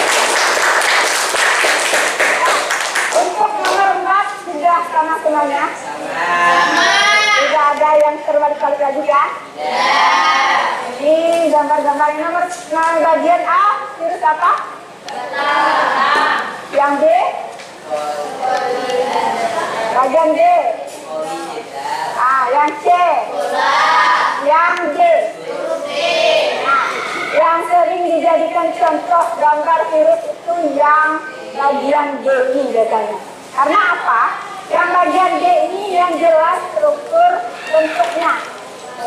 B: Untuk nomor 4 sudah sama semuanya? Tidak ada yang terbalik-balik lagi kan? Ini gambar-gambar yang nomor bagian A, virus apa? Yang B? Bagian D. Yang C. Yang D. Nah, yang sering dijadikan contoh gambar virus itu yang bagian D ini biasanya. Karena apa? Yang bagian D ini yang jelas struktur bentuknya.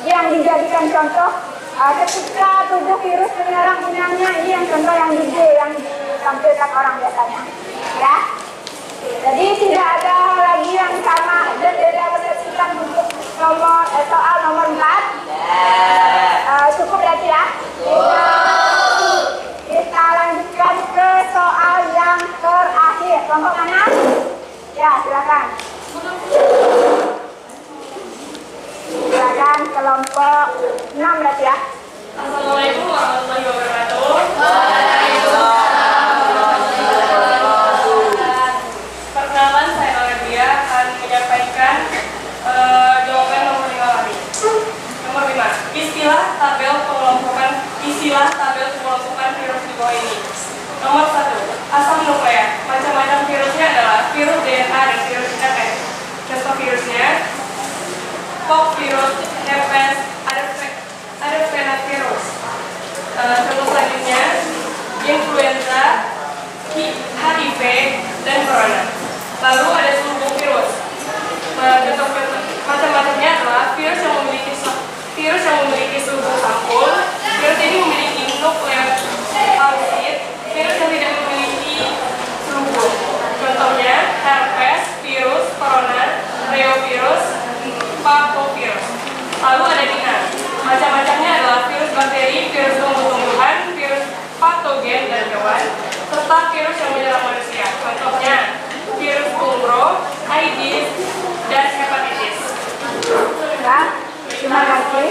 B: Yang dijadikan contoh ketika tubuh virus menyerang inangnya, ini yang contoh yang di D yang ditampilkan orang biasanya. Ya. Jadi tidak ada lagi yang sama dan beda persepsikan untuk soal nomor 4. Cukup berarti ya? Kita lanjutkan ke soal yang terakhir. Kelompok mana? Ya, silakan. Silakan kelompok 6 berarti ya?
E: Assalamualaikum warahmatullahi wabarakatuh. Perkenalan, saya Aurelia akan menyampaikan jawaban nomor 5 kami. Nomor 5, istilah tabel pengelompokan virus di bawah ini. Nomor 1, asam nukleat. Macam-macam virusnya adalah virus DNA dan virus RNA. Contoh virusnya, virus, herpes, adenovirus. Contoh selanjutnya, influenza, HIV, dan corona. Lalu ada selubung virus. Contoh macam-macamnya adalah virus yang memiliki selubung sampul. Virus ini memiliki nukleosid. Virus yang tidak memiliki selubung. Contohnya herpes, virus, corona, reovirus, parvovirus.
F: serta virus yang menyerang manusia. Contohnya, virus umro, AIDS, dan hepatitis.
B: Ya, terima kasih.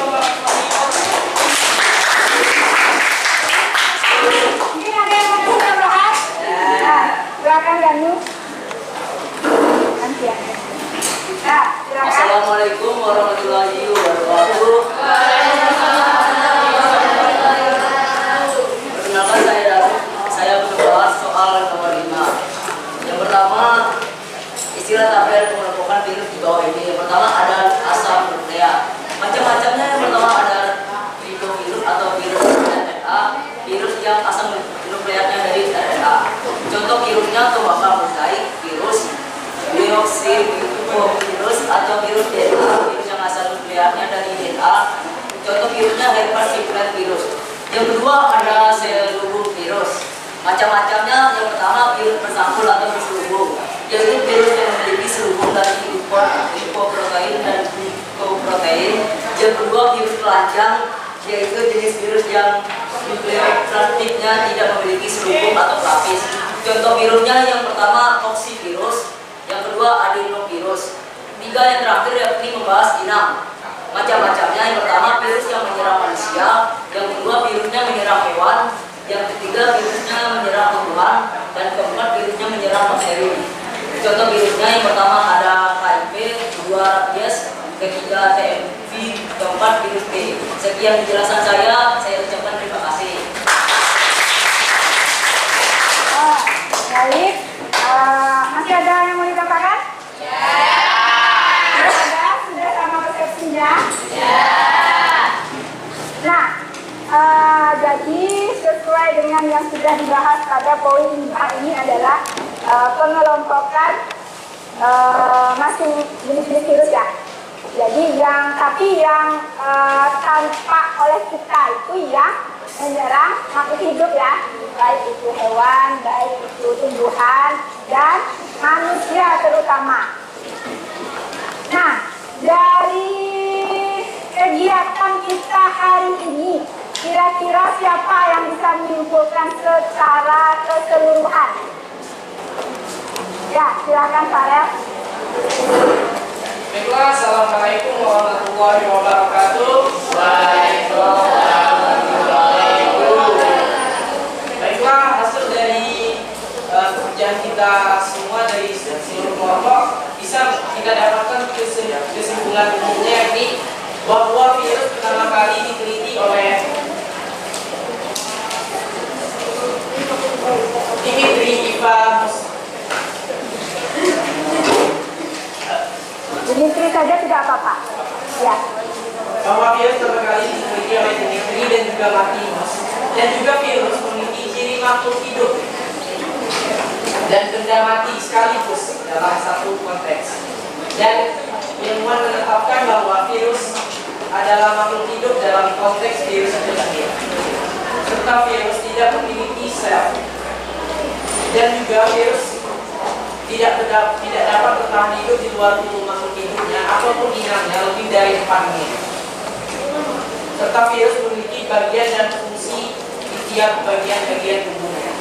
B: Mungkin ada yang mau tambahkan? Nah, silakan Danu. Nanti ya. Nah, silakan.
D: Assalamualaikum warahmatullahi wabarakatuh. Perkenalkan saya membahas soal nomor 5. Yang pertama, istilah tabel mengelompokkan virus di bawah ini. Yang pertama ada asam nuklea. Macam-macamnya yang pertama ada ribovirus atau virus RNA, virus yang asam nukleatnya dari RNA. Contoh virusnya tobacco mosaik virus, deoxyribovirus atau virus DNA, virus yang asal nukleatnya dari DNA. Contoh virusnya herpes simplex virus. Yang kedua ada selubung virus. Macam-macamnya yang pertama virus bersambul atau berselubung, yaitu virus yang memiliki selubung dari lipoprotein dan glikoprotein. Yang kedua virus telanjang, yaitu jenis virus yang nukleotidnya tidak memiliki selubung atau pelapis. Contoh virusnya yang pertama toxivirus, yang kedua adenovirus. Tiga yang terakhir yakni membahas inang. Macam-macamnya yang pertama virus yang menyerang manusia, yang kedua virusnya menyerang hewan, yang ketiga virusnya menyerang tumbuhan, dan keempat virusnya menyerang bakteri. Contoh virusnya yang pertama ada HIV, kedua rabies, ketiga TMV, keempat virus B. Sekian penjelasan saya ucapkan terima kasih.
B: Baik, masih ada yang mau ditambahkan? Sudah sama persepsinya? Nah, jadi sesuai dengan yang sudah dibahas pada poin 5 ini adalah pengelompokan masing jenis-jenis virus ya. Jadi yang tampak oleh kita itu yang menyerang makhluk hidup ya, baik itu hewan, baik itu tumbuhan, dan manusia terutama. Nah, dari kegiatan kita hari ini, kira-kira siapa yang bisa menyimpulkan secara keseluruhan? Ya, silakan Farel.
A: Baiklah, assalamualaikum warahmatullahi wabarakatuh. Baiklah, hasil dari pekerjaan kita semua dari seluruh kelompok bisa kita dapatkan kesimpulan umumnya, yakni bahwa virus pertama kali diteliti oleh Dimitri Ivanov.
B: Dimitri saja tidak apa-apa. Ya.
A: Bahwa virus pertama kali diteliti oleh Dimitri dan juga Martinus, dan juga virus memiliki ciri makhluk hidup dan benda mati sekaligus dalam satu konteks. Dan ilmuwan menetapkan bahwa virus adalah makhluk hidup dalam konteks virus itu sendiri, serta virus tidak memiliki sel, dan juga virus tidak dapat bertahan hidup di luar tubuh makhluk hidupnya ataupun inangnya lebih dari 4 menit. Serta virus memiliki bagian dan fungsi di tiap bagian-bagian tubuhnya.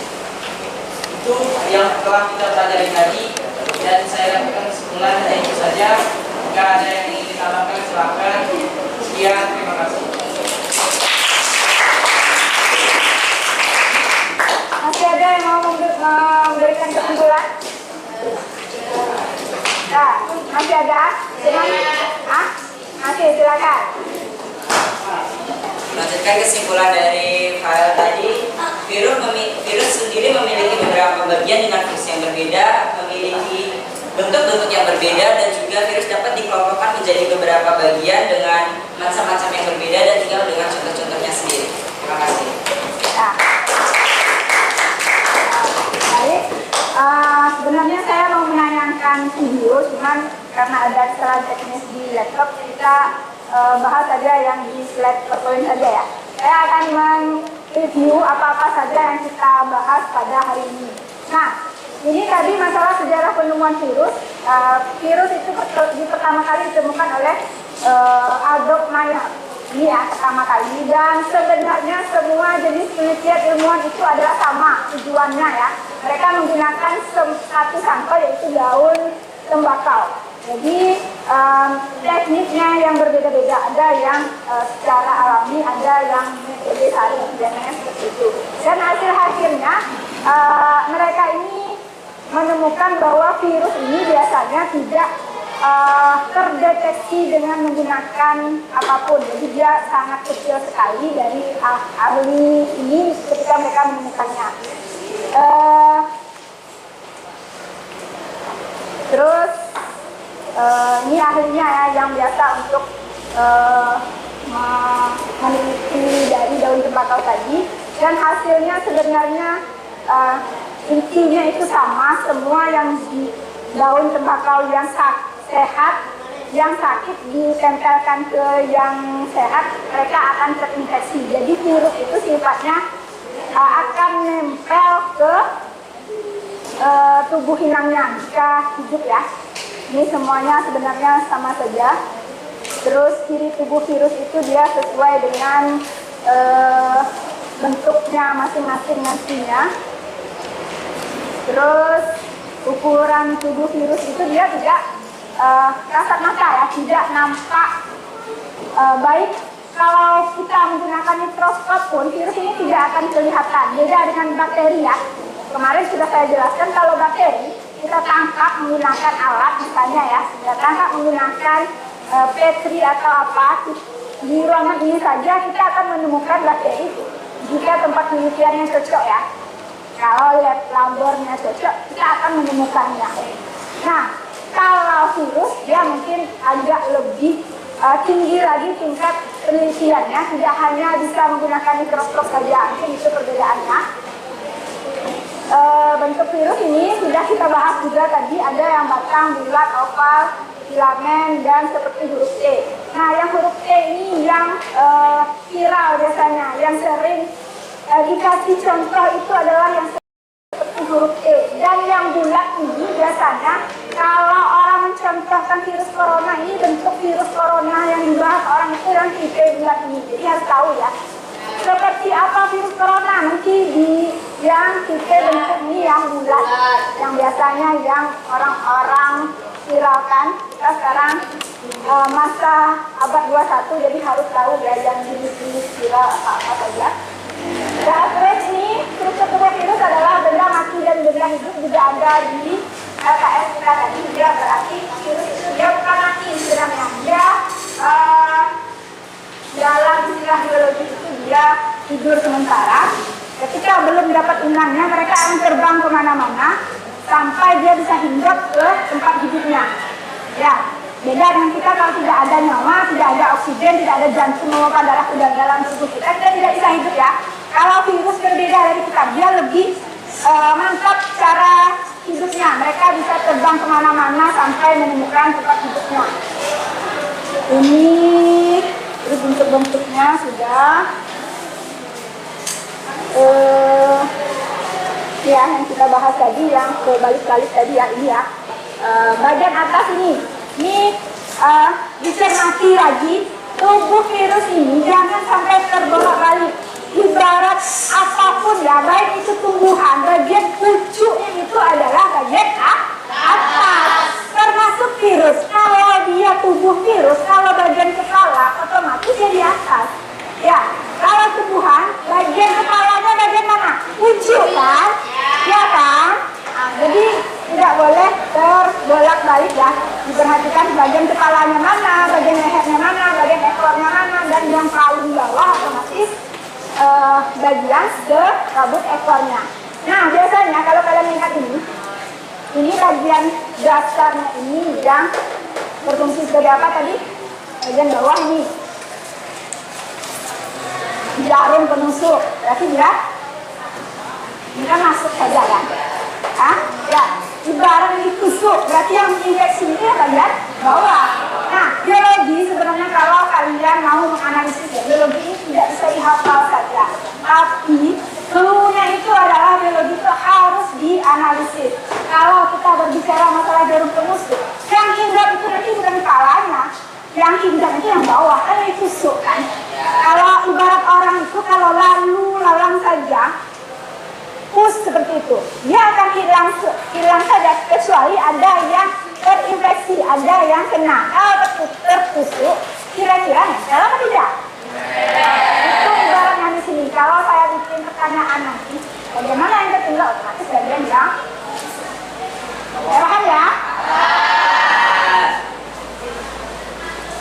A: Itu yang telah kita pelajari tadi, dan saya lakukan kesimpulan hanya itu saja. Jika ada yang ingin ditambahkan silakan. Sekian, terima kasih.
B: Masih ada yang mau memberikan kesimpulan? Nah, masih ada? Masih, silakan.
D: Melanjutkan kesimpulan dari file tadi, virus sendiri memiliki beberapa bagian dengan fungsi yang berbeda, memiliki bentuk-bentuk yang berbeda, dan juga virus dapat dikelompokkan menjadi beberapa bagian dengan macam-macam yang berbeda, dan tinggal dengan contoh-contohnya sendiri. Terima kasih.
B: Nah, baik. Sebenarnya saya mau menayangkan video, cuman karena ada kesalahan teknis di laptop, kita bahas saja yang di slide PowerPoint saja ya. Saya akan mereview apa-apa saja yang kita bahas pada hari ini. Nah, ini tadi masalah sejarah penemuan virus. Virus itu pertama kali ditemukan oleh Adolf Ini ya pertama kali, dan sebenarnya semua jenis penelitian ilmuwan itu adalah sama tujuannya ya. Mereka menggunakan satu sampel yaitu daun tembakau. Jadi tekniknya yang berbeda-beda, ada yang secara alami, ada yang metode sari-biasanya seperti itu. Dan hasil-hasilnya mereka ini menemukan bahwa virus ini biasanya tidak terdeteksi dengan menggunakan apapun. Jadi dia sangat kecil sekali dari ahli ini ketika mereka menemukannya. Terus ini ahlinya ya yang biasa untuk meneliti dari daun tembakau tadi, dan hasilnya sebenarnya intinya itu sama. Semua yang di daun tembakau yang sehat, yang sakit ditempelkan ke yang sehat, mereka akan terinfeksi. Jadi virus itu sifatnya akan nempel ke tubuh inangnya jika hidup ya. Ini semuanya sebenarnya sama saja. Terus ciri tubuh virus itu dia sesuai dengan bentuknya masing-masing nantinya. Terus ukuran tubuh virus itu dia tidak kasat mata ya, tidak nampak baik. Kalau kita menggunakan mikroskop pun virus ini tidak akan kelihatan. Beda dengan bakteri ya. Kemarin sudah saya jelaskan kalau bakteri kita tangkap menggunakan alat misalnya ya, kita tangkap menggunakan petri atau apa di ruangan ini saja kita akan menemukan bakteri jika tempat penelitiannya cocok ya. Kalau labornya cocok, kita akan menemukannya. Nah, kalau virus dia mungkin agak lebih tinggi lagi tingkat penelitiannya, tidak hanya bisa menggunakan mikroskop saja, mungkin itu perbedaannya. Bentuk virus ini sudah kita bahas juga tadi, ada yang batang, bulat, oval, filamen, dan seperti huruf T. Nah, yang huruf T ini yang viral biasanya, yang sering dikasih contoh itu adalah yang seperti huruf E. Dan yang bulat ini biasanya kalau orang mencontohkan virus corona ini, bentuk virus corona yang dibahas orang itu yang tipe bulat ini. Jadi harus tahu ya seperti apa virus corona, nanti di yang tipe bentuk ini yang bulat, yang biasanya yang orang-orang viralkan. Kita sekarang masa abad 21, jadi harus tahu ya yang jenis-jenis viral apa saja. Terus ini struktur tubuh virus adalah benda mati dan benda hidup, juga ada di LKS kita tadi. Dia berarti virus itu dia bukan mati sebenarnya, dia dalam istilah biologi itu dia tidur sementara. Ketika belum dapat inangnya, mereka akan terbang kemana-mana sampai dia bisa hinggap ke tempat hidupnya. Ya, beda dengan kita kalau tidak ada nyawa, tidak ada oksigen, tidak ada jantung memompa darah ke dalam tubuh kita tidak bisa hidup ya. Kalau virus berbeda dari kita, dia lebih mantap cara hidupnya. Mereka bisa terbang kemana-mana sampai menemukan tempat hidupnya. Ini terus bentuk-bentuknya sudah. Ya, yang kita bahas tadi, yang kebalik-balik tadi ya, ini ya. Bagian atas ini dicermati lagi tubuh virus ini jangan sampai terbolak-balik. Ibarat apapun ya, baik itu tumbuhan, bagian pucuknya itu adalah bagian atas, termasuk virus. Kalau dia tubuh virus, kalau bagian kepala otomatis dia di atas. Ya, kalau tumbuhan, bagian kepalanya bagian mana? Pucuk kan? Ya kan? Jadi tidak boleh terbolak-balik ya. Diperhatikan bagian kepalanya mana, bagian lehernya mana, bagian ekornya mana, dan yang paling bawah otomatis bagian ke rambut ekornya. Nah, biasanya kalau kalian lihat ini bagian dasarnya ini yang berfungsi sebagai apa tadi? Bagian bawah ini jarum penusuk, berarti dia masuk saja ya. Ya, ibarat ditusuk, berarti yang menginfeksi itu ya bagian bawah. Nah, biologi sebenarnya kalau kalian mau menganalisis ya, biologi ini tidak bisa dihafal saja. Tapi clue-nya itu adalah biologi itu harus dianalisis. Kalau kita berbicara masalah jarum penusuk, yang hinggap itu nanti bukan kepalanya, yang hinggap itu yang bawah, kan ditusuk kan. itu. Dia akan hilang saja kecuali ada yang terinfeksi, ada yang kena. Kalau tertusuk, kira-kira nempel apa tidak? Itu ibaratnya di sini. Kalau saya bikin pertanyaan nanti, bagaimana yang tertinggal otomatis bagian yang paham ya?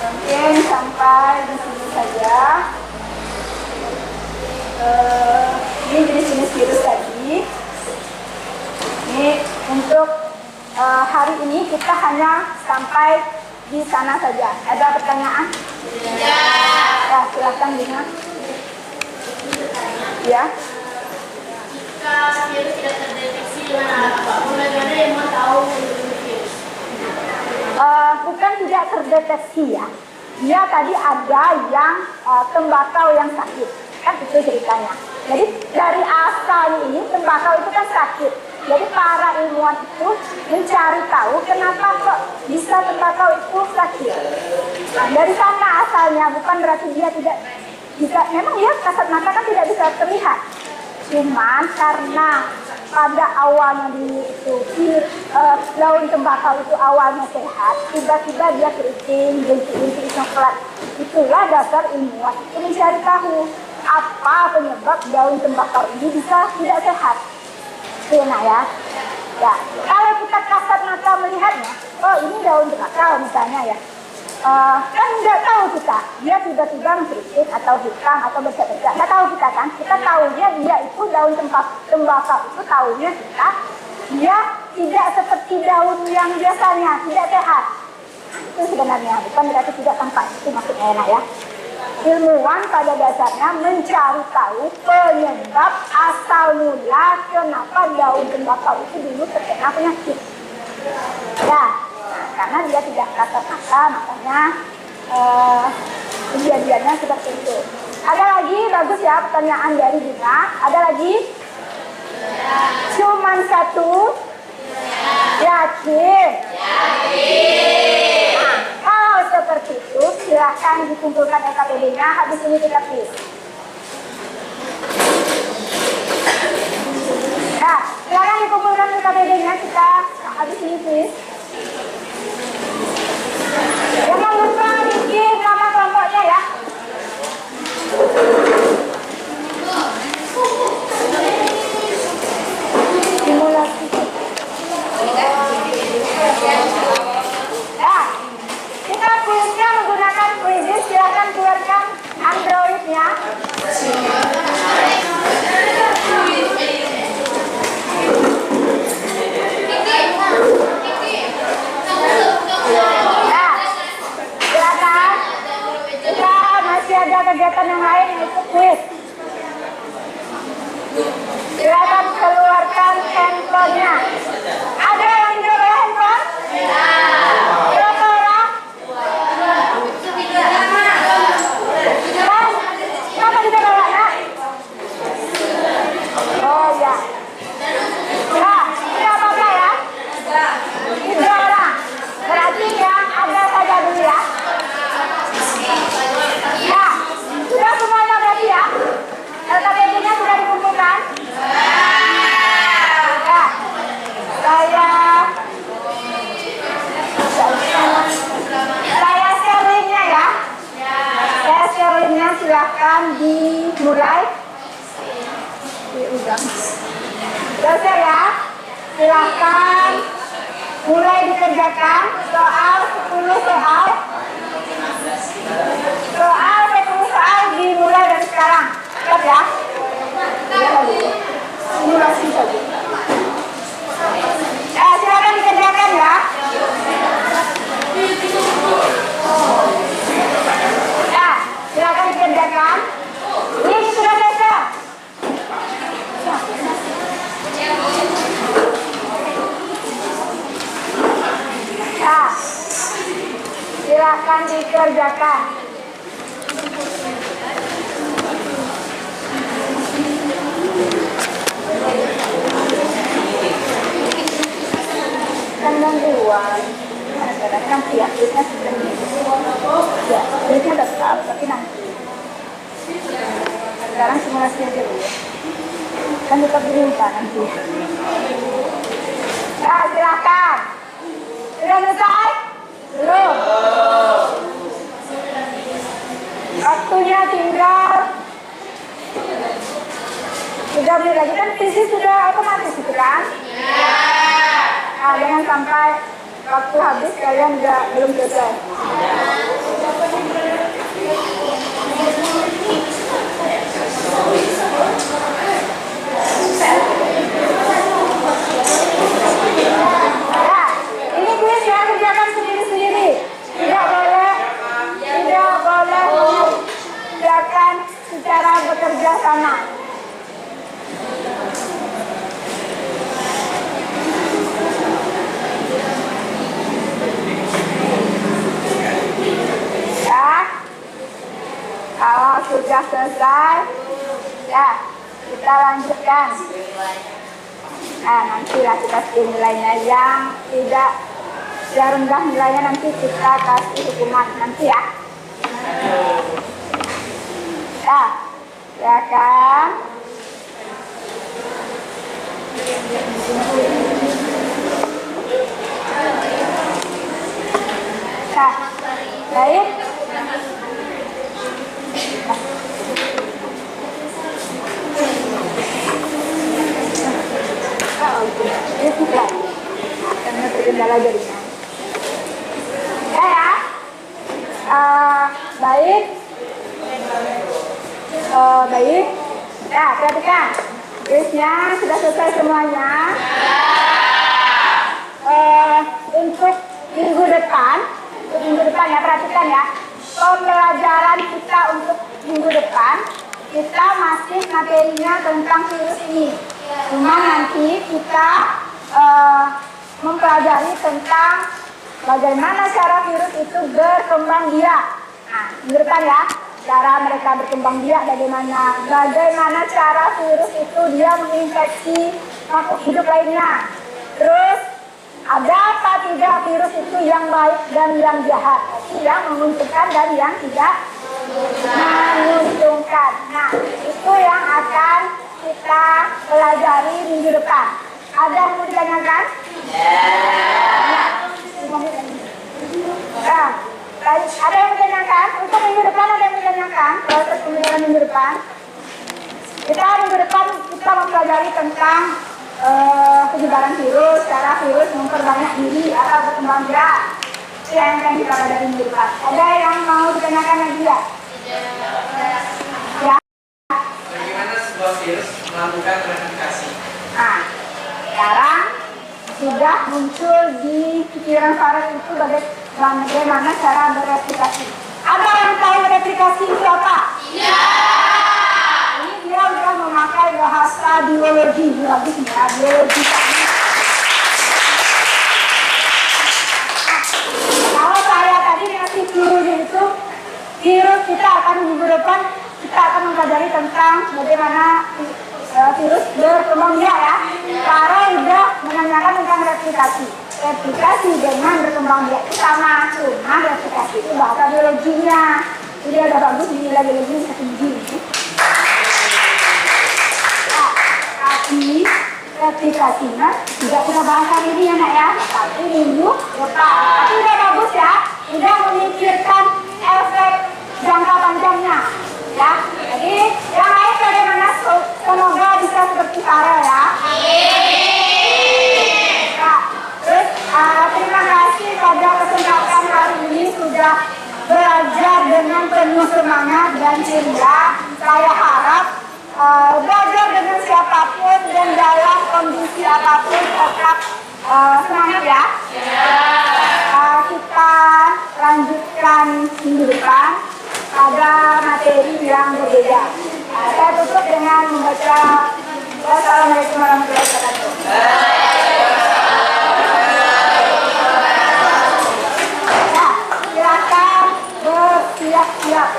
B: Mungkin sampai di sini saja. Ini jenis-jenis virus tadi. Ini untuk hari ini kita hanya sampai di sana saja. Ada pertanyaan? Ya. Ya, silahkan Dina. Ya.
E: Jika virus tidak terdeteksi dengan alat apa? Bagaimana yang mau tahu virus?
B: Bukan tidak terdeteksi ya. Dia tadi ada yang tembakau yang sakit. Kan itu ceritanya. Jadi dari asalnya ini tembakau itu kan sakit. Jadi para ilmuwan itu mencari tahu kenapa kok bisa tembakau itu sakit. Nah, dari sana asalnya, bukan berarti dia tidak bisa. Memang dia kasat mata kan tidak bisa terlihat. Cuman karena pada awalnya daun tembakau itu awalnya sehat, tiba-tiba dia keriting, bintik-bintik coklat. Itulah dasar ilmuwan itu mencari tahu apa penyebab daun tembakau ini bisa tidak sehat. Nah ya. Ya, kalau kita kasat mata melihatnya, oh ini daun tembakau misalnya ya. Kan nggak tahu kita, dia tiba-tiba mengkritik atau hitam atau bercak-bercak. Nggak tahu kita kan, kita tahunya dia itu daun tembakau itu tahunya kita, dia tidak seperti daun yang biasanya, tidak sehat. Itu sebenarnya, bukan berarti tidak tampak, itu maksudnya enak ya. Ilmuwan pada dasarnya mencari tahu penyebab asal mula kenapa daun tembakau itu dulu terkena penyakit. Ya. Karena dia tidak kasat mata, makanya kejadiannya seperti itu. Ada lagi, bagus ya pertanyaan dari Dina. Ada lagi? Ya. Cuman satu? Ya. Yakin? Yakin. Nah, kalau seperti itu, silahkan dikumpulkan LKPD-nya, habis ini kita quiz. Nah, silahkan dikumpulkan LKPD-nya, kita habis ini quiz. Jangan lupa bikin nama kelompoknya ya. Simulasi. Nah, kita kuisnya menggunakan Quizzes. Silakan keluarkan Android-nya. Ada kegiatan yang lain yaitu kuis. Silakan keluarkan handphonenya. Ada yang tidak bawa handphone? Ya. Berapa orang? Kenapa tidak bawa nak? Oh ya. Nah, tidak apa-apa ya. 3 orang. Berarti yang ada saja dulu ya. Ya, sudah semuanya berarti ya? LKPD-nya sudah dikumpulkan? Ya, saya share link-nya ya. Saya share link-nya, silahkan dimulai. Selesai ya? Silahkan mulai dikerjakan soal 10 soal. Soal 10 soal dimulai dari sekarang. Siap ya? Simulasi saja. Silakan dikerjakan ya. Ya, silakan dikerjakan. Ini sudah selesai. Ya, silakan dikerjakan. Kandang luar, kadang-kadang pihak duitnya sebenarnya, ya duitnya tetap, tapi nanti. Sekarang simulasi aja dulu. Kan tetap diminta nanti. Ya, silakan. Sudah selesai? Belum. Waktunya tinggal 3 menit lagi, kan visi sudah otomatis itu kan? Nah, jangan sampai waktu habis kalian belum selesai. Nah, ini kuis ya, kerjakan sendiri-sendiri. Tidak boleh kerjakan secara bekerja sama. Ya, kalau sudah selesai, ya kita lanjutkan. Nah, nantilah kita kasih nilainya yang tidak rendah nilainya, nanti kita kasih hukuman nanti ya. Ya kan? Nah, baik. Karena terkendala jaringan. Ya. Baik. Baik. Ya, perhatikan. Kuisnya sudah selesai semuanya. Untuk minggu depan ya, perhatikan ya. Pembelajaran kita untuk minggu depan, kita masih materinya tentang virus ini. Cuma nanti kita mempelajari tentang bagaimana cara virus itu berkembang biak. Nah, minggu depan ya, cara mereka berkembang biak bagaimana cara virus itu dia menginfeksi makhluk hidup lainnya. Terus ada apa tidak virus itu yang baik dan yang jahat, yang menguntungkan dan yang tidak menguntungkan. Nah, itu yang akan kita pelajari minggu depan. Ada yang mau ditanyakan? Nah, ada yang ditanyakan? Untuk minggu depan ada yang ditanyakan? Proses pembelajaran minggu depan. Minggu depan kita mempelajari tentang penyebaran virus, cara virus memperbanyak diri atau berkembang biak. Itu yang akan kita pelajari minggu depan. Ada yang mau ditanyakan lagi ya? Ya.
A: Bagaimana sebuah virus melakukan replikasi?
B: Nah, sekarang sudah muncul di pikiran Farid itu bagaimana cara bereplikasi. Ada yang tahu replikasi itu apa? Iya. Ini dia sudah memakai bahasa biologi, biologi. Kalau saya tadi ngasih gurunya itu, virus kita akan minggu depan kita akan mempelajari tentang bagaimana virus berkembang biak ya. Cara udah menanyakan tentang replikasi. Replikasi dengan berkembang biak itu sama, cuma replikasi itu bahasa biologinya. Jadi ada bagus di nilai biologi tinggi. Nah, tapi replikasinya tidak kita bahas hari ini ya nak ya, tapi minggu depan. Tapi udah bagus ya, udah memikirkan efek jangka panjangnya. Ya, jadi yang lain bagaimana semoga bisa seperti Farel ya. Nah, terus terima kasih pada kesempatan hari ini sudah belajar dengan penuh semangat dan ceria. Saya harap belajar dengan siapapun dan dalam kondisi apapun tetap semangat ya. Kita lanjutkan minggu depan pada materi yang berbeda. Saya tutup dengan membaca Wassalamualaikum warahmatullahi wabarakatuh. Nah, silakan bersiap-siap.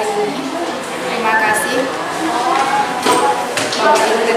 B: hari ini. Terima kasih. Bapak Ibu